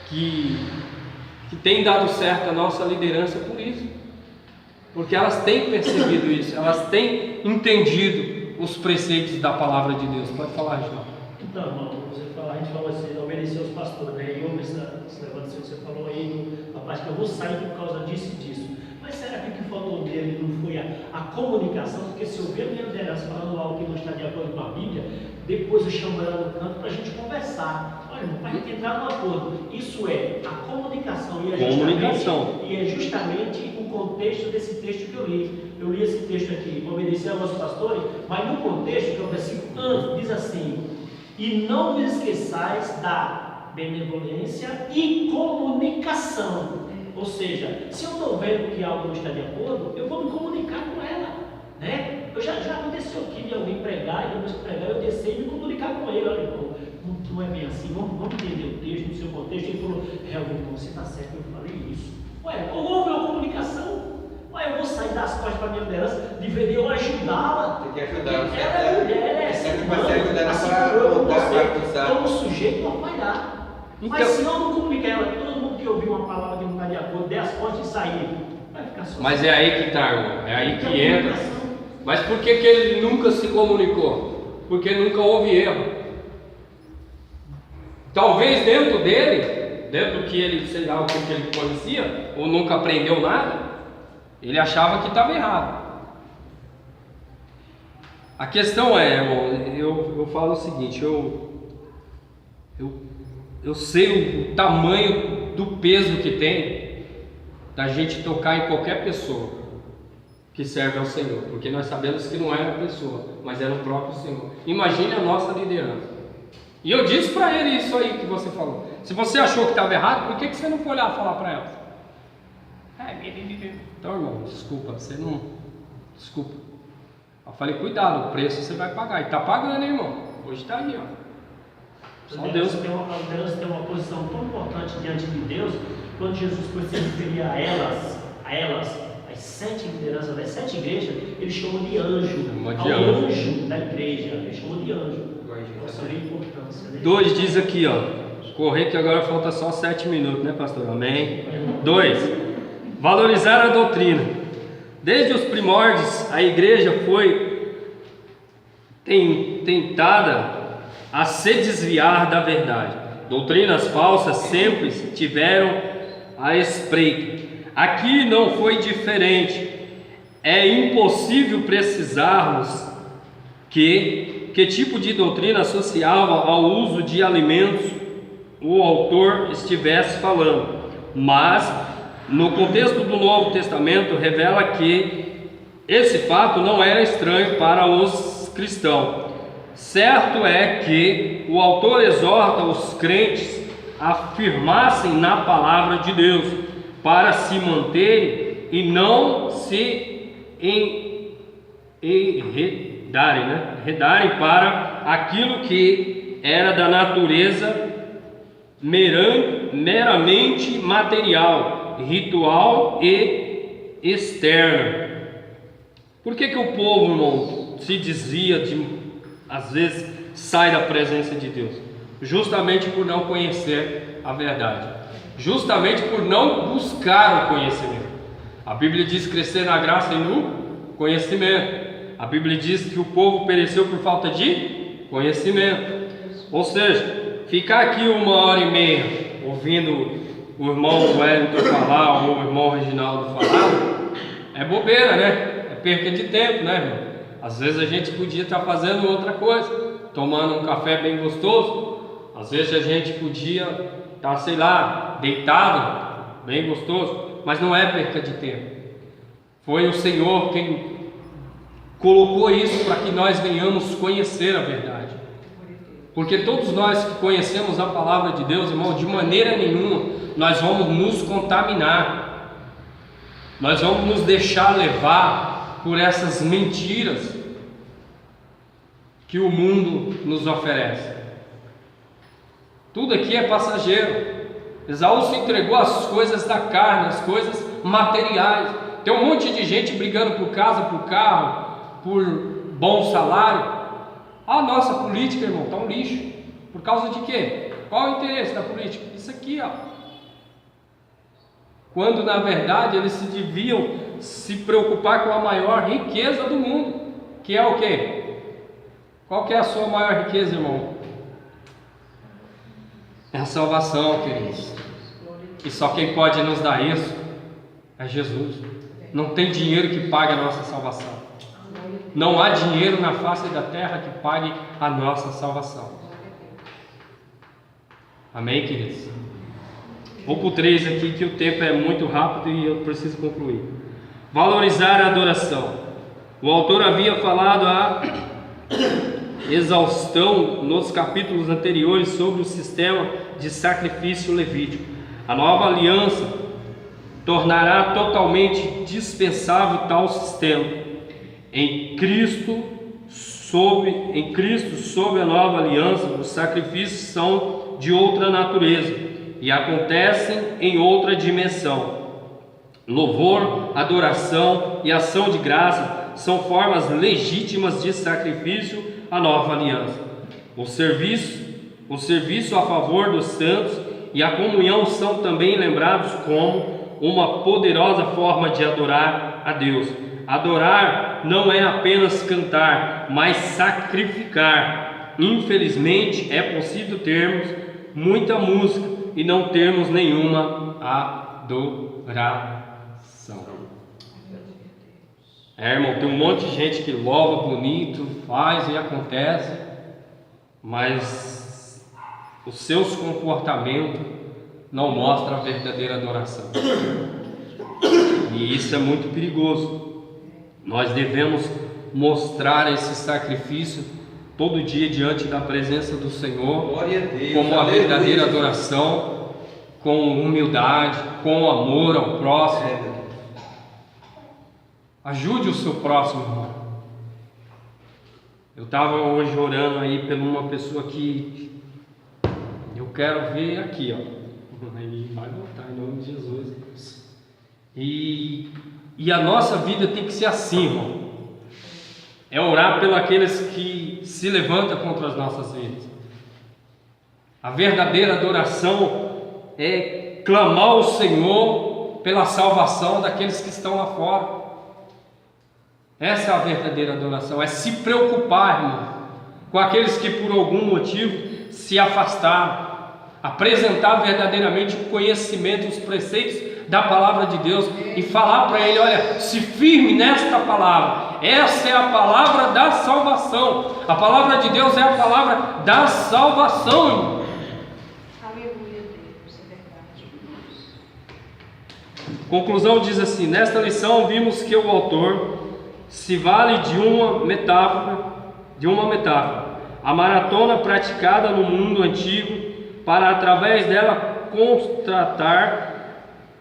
que tem dado certo a nossa liderança por isso, porque elas têm percebido isso, elas têm entendido os preceitos da palavra de Deus. Pode falar, João. Então, irmão, a gente falou assim, obedecer aos pastores, né? E eu esse negócio que você falou aí, a parte que eu vou sair por causa disso e disso. Mas será que o que faltou dele não foi a comunicação? Porque se eu ver a minha liderança falando algo que não está de acordo com a Bíblia, depois eu chamo ela no canto para a gente conversar. Olha, irmão, para a gente entrar no acordo. Isso é a comunicação. E é justamente o contexto desse texto que eu li. Eu li esse texto aqui, obedecer aos pastores, mas no contexto, que é o versículo antes, diz assim: e não vos esqueçais da benevolência e comunicação. Ou seja, se eu estou vendo que algo não está de acordo, eu vou me comunicar com ela, né? Já aconteceu aqui de alguém pregar, e depois que pregar eu descer e me comunicar com ele. Olha, irmão, não é bem assim, vamos entender o texto, no seu contexto. Ele falou, realmente, você está certo, eu falei isso. Ué, houve uma comunicação. Ué, eu vou sair das costas para a minha liderança, deveria eu ajudá-la. Você quer ajudar, ela é mulher, ela é você assim, vai ser ajudar assim para como eu, contar, para você, acusar. como sujeito, a falhar. Mas Então, se eu não comunicar ela, todo mundo que ouviu uma palavra que não está de acordo, der as costas e sair, vai ficar só. mas é aí que está, irmão, é aí que entra. Mas por que ele nunca se comunicou? Porque nunca houve erro. Talvez dentro dele, dentro do que ele, sei lá, o que ele conhecia, ou nunca aprendeu nada, ele achava que estava errado. A questão é, irmão, eu falo o seguinte, eu sei o tamanho do peso que tem da gente tocar em qualquer pessoa que serve ao Senhor, porque nós sabemos que não é a pessoa, mas é no próprio Senhor. Imagine a nossa liderança. E eu disse para ele isso aí que você falou. Se você achou que estava errado, por que você não foi lá falar para ela? Então, irmão, desculpa, você não... Desculpa. Eu falei, cuidado, o preço você vai pagar. E está pagando, hein, irmão? Hoje está aí, ó. Só Deus. A liderança tem uma posição tão importante diante de Deus, quando Jesus foi se referir a elas, as 7 lideranças das 7 igrejas, ele chamou de anjo. Ao anjo da igreja, ele chamou de anjo. Nossa, a importância. 2 diz aqui, ó. Correr que agora falta só 7 minutos, né, pastor? Amém. 2. Valorizar a doutrina. Desde os primórdios, a igreja foi tentada a se desviar da verdade. Doutrinas falsas sempre tiveram a espreita. Aqui não foi diferente. É impossível precisarmos que tipo de doutrina associava ao uso de alimentos o autor estivesse falando, mas no contexto do Novo Testamento revela que esse fato não era estranho para os cristãos. Certo é que o autor exorta os crentes a firmassem na palavra de Deus para se manterem e não se enredarem para aquilo que era da natureza meramente material, ritual e externa. Por que o povo, irmão, se desvia às vezes sai da presença de Deus? Justamente por não conhecer a verdade, justamente por não buscar o conhecimento. A Bíblia diz crescer na graça e no conhecimento. A Bíblia diz que o povo pereceu por falta de conhecimento. Ou seja, ficar aqui 1h30 ouvindo o irmão Wellington falar ou o irmão Reginaldo falar é bobeira, né? É perca de tempo, né, irmão? Às vezes a gente podia estar fazendo outra coisa, tomando um café bem gostoso. Às vezes a gente podia estar, sei lá, deitado, bem gostoso. Mas não é perca de tempo. Foi o Senhor quem colocou isso para que nós venhamos conhecer a verdade. Porque todos nós que conhecemos a palavra de Deus, irmão, de maneira nenhuma nós vamos nos contaminar. Nós vamos nos deixar levar por essas mentiras que o mundo nos oferece. Tudo aqui é passageiro. Esaú se entregou às coisas da carne, às coisas materiais. Tem um monte de gente brigando por casa, por carro, por bom salário. A nossa política, irmão, está um lixo. Por causa de quê? Qual o interesse da política? Isso aqui, ó. Quando na verdade eles se deviam se preocupar com a maior riqueza do mundo, que é o quê? Qual que é a sua maior riqueza, irmão? É a salvação, queridos. E só quem pode nos dar isso é Jesus. Não tem dinheiro que pague a nossa salvação. Não há dinheiro na face da terra que pague a nossa salvação. Amém, queridos? Vou para o 3 aqui, que o tempo é muito rápido e eu preciso concluir. Valorizar a adoração. O autor havia falado a exaustão nos capítulos anteriores sobre o sistema de sacrifício levítico. A nova aliança tornará totalmente dispensável tal sistema. Em Cristo, sob a nova aliança, os sacrifícios são de outra natureza e acontecem em outra dimensão. Louvor, adoração e ação de graça são formas legítimas de sacrifício à nova aliança. O serviço a favor dos santos e a comunhão são também lembrados como uma poderosa forma de adorar a Deus. Adorar não é apenas cantar, mas sacrificar. Infelizmente, é possível termos muita música e não termos nenhuma adoração. Irmão, tem um monte de gente que louva bonito, faz e acontece, mas os seus comportamentos não mostram a verdadeira adoração. E isso é muito perigoso. Nós devemos mostrar esse sacrifício todo dia diante da presença do Senhor, como a verdadeira adoração, com humildade, com amor ao próximo. Ajude o seu próximo, irmão. Eu estava hoje orando aí por uma pessoa que eu quero ver aqui, ó. Aí vai voltar em nome de Jesus. E a nossa vida tem que ser assim, irmão. É orar pelos aqueles que se levantam contra as nossas vidas. A verdadeira adoração é clamar ao Senhor pela salvação daqueles que estão lá fora. Essa é a verdadeira adoração, é se preocupar, irmão, com aqueles que por algum motivo se afastaram, apresentar verdadeiramente o conhecimento, os preceitos da palavra de Deus e falar para ele: olha, se firme nesta palavra, essa é a palavra da salvação, a palavra de Deus é a palavra da salvação, irmão. Aleluia, Deus, é verdade. Conclusão diz assim: nesta lição vimos que o autor se vale de uma metáfora, a maratona praticada no mundo antigo, para através dela constatar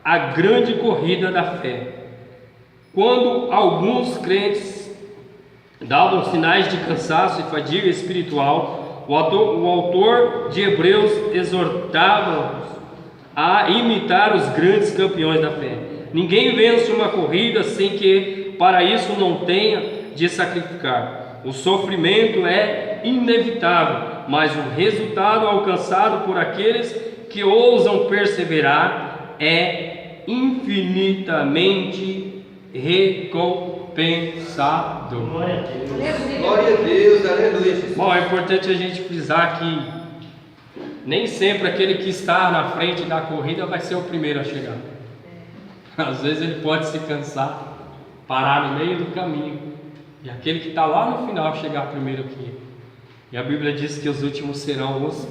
a grande corrida da fé. Quando alguns crentes davam sinais de cansaço e fadiga espiritual, o autor de Hebreus exortava-os a imitar os grandes campeões da fé. Ninguém vence uma corrida sem que para isso não tenha de sacrificar. O sofrimento é inevitável, mas o resultado alcançado por aqueles que ousam perseverar é infinitamente recompensado. Glória a Deus. Glória a Deus, aleluia. Bom, é importante a gente frisar que nem sempre aquele que está na frente da corrida vai ser o primeiro a chegar. Às vezes ele pode se cansar, parar no meio do caminho, e aquele que está lá no final chegar primeiro aqui. E a Bíblia diz que os últimos serão os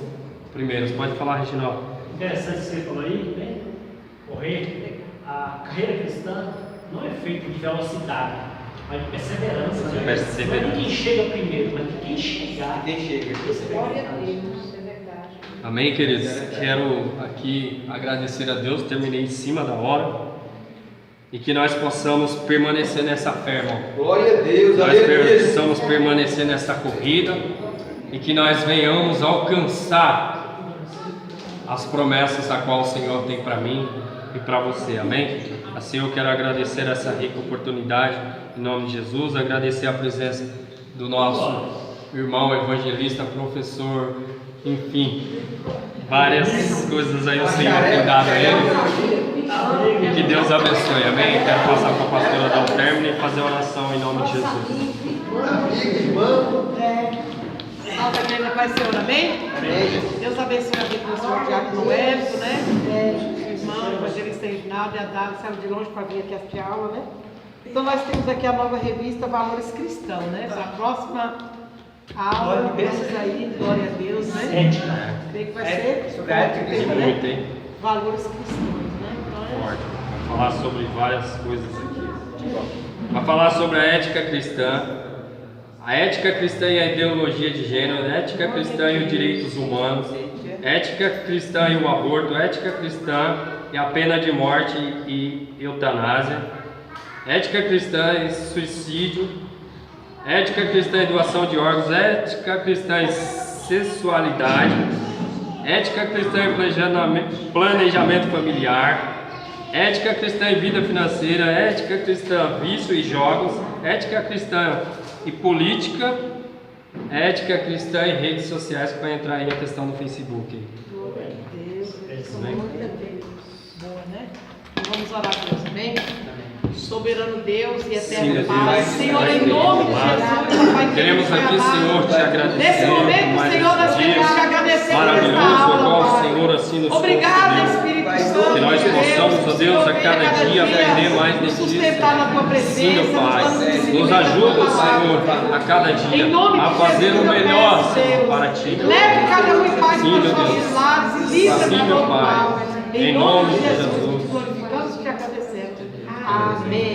primeiros. Pode falar, Reginaldo. Interessante que você falou aí, né? Correr. A carreira cristã não é feita de velocidade, mas de perseverança. Né? Não é de quem chega primeiro, mas de quem chegar. Quem chega. Glória a Deus, é verdade. Amém, queridos? Quero aqui agradecer a Deus. Terminei em cima da hora. E que nós possamos permanecer nessa fé, irmão. Glória a Deus, Nós aleluia. possamos permanecer nessa corrida. E que nós venhamos alcançar as promessas a qual o Senhor tem para mim e para você, amém? Assim eu quero agradecer essa rica oportunidade, em nome de Jesus, agradecer a presença do nosso irmão evangelista, professor, enfim, várias coisas aí o Senhor tem dado a ele, e que Deus abençoe, amém? Quero passar para a pastora dar o término e fazer a oração em nome de Jesus. Amigo, irmão. Salve a igreja, Pai Senhor, amém? Deus abençoe a vida do senhor Diácono Érico, né? Irmão, evangelista Reginaldo e a Dada saiu de longe para vir aqui assistir a aula, né? Então nós temos aqui a nova revista Valores Cristãos, né? Para a próxima aula, vamos aí, glória a Deus, né? Creio que vai ser sobre a ética cristã, né? Muito, hein? Valores Cristãos, né? Então, Forte. Vai falar sobre várias coisas aqui. Vai falar sobre a ética cristã. A ética cristã e a ideologia de gênero, a ética cristã e os direitos humanos, ética cristã e o aborto, ética cristã e a pena de morte e eutanásia, ética cristã e suicídio, ética cristã e doação de órgãos, ética cristã e sexualidade, ética cristã e planejamento familiar, ética cristã e vida financeira, ética cristã, vício e jogos, ética cristã e política, ética cristã e redes sociais, que vai entrar aí a questão do Facebook. glória a Deus, Amém. boa, né? Então vamos orar a Deus, amém? Soberano Deus e Sim, eterno Deus. Pai, Senhor, em nome de Jesus, Pai Queremos querido, aqui, Pai amado, Senhor, te agradecer. nesse momento, mais Senhor, nós esses queremos dias te agradecer por esta maravilhoso, o qual aula, o Pai. Senhor assim nos Obrigado, concedeu. Espírito Santo. Que nós de Deus, possamos, ó Deus, Senhor, a cada dia aprender mais nos de ti, sustentar na tua presença, Sim, nos Pai. dando Nos disciplina da ajuda, tua palavra. Senhor, a cada dia Em nome a de fazer Jesus, o eu melhor, peço, Senhor, Deus, para ti. leve cada um em paz Sim, para meu os nossos Deus. lares e livra Sim, da meu todo Pai. mal. Em nome de Jesus. te glorificamos e te agradecemos. Amém.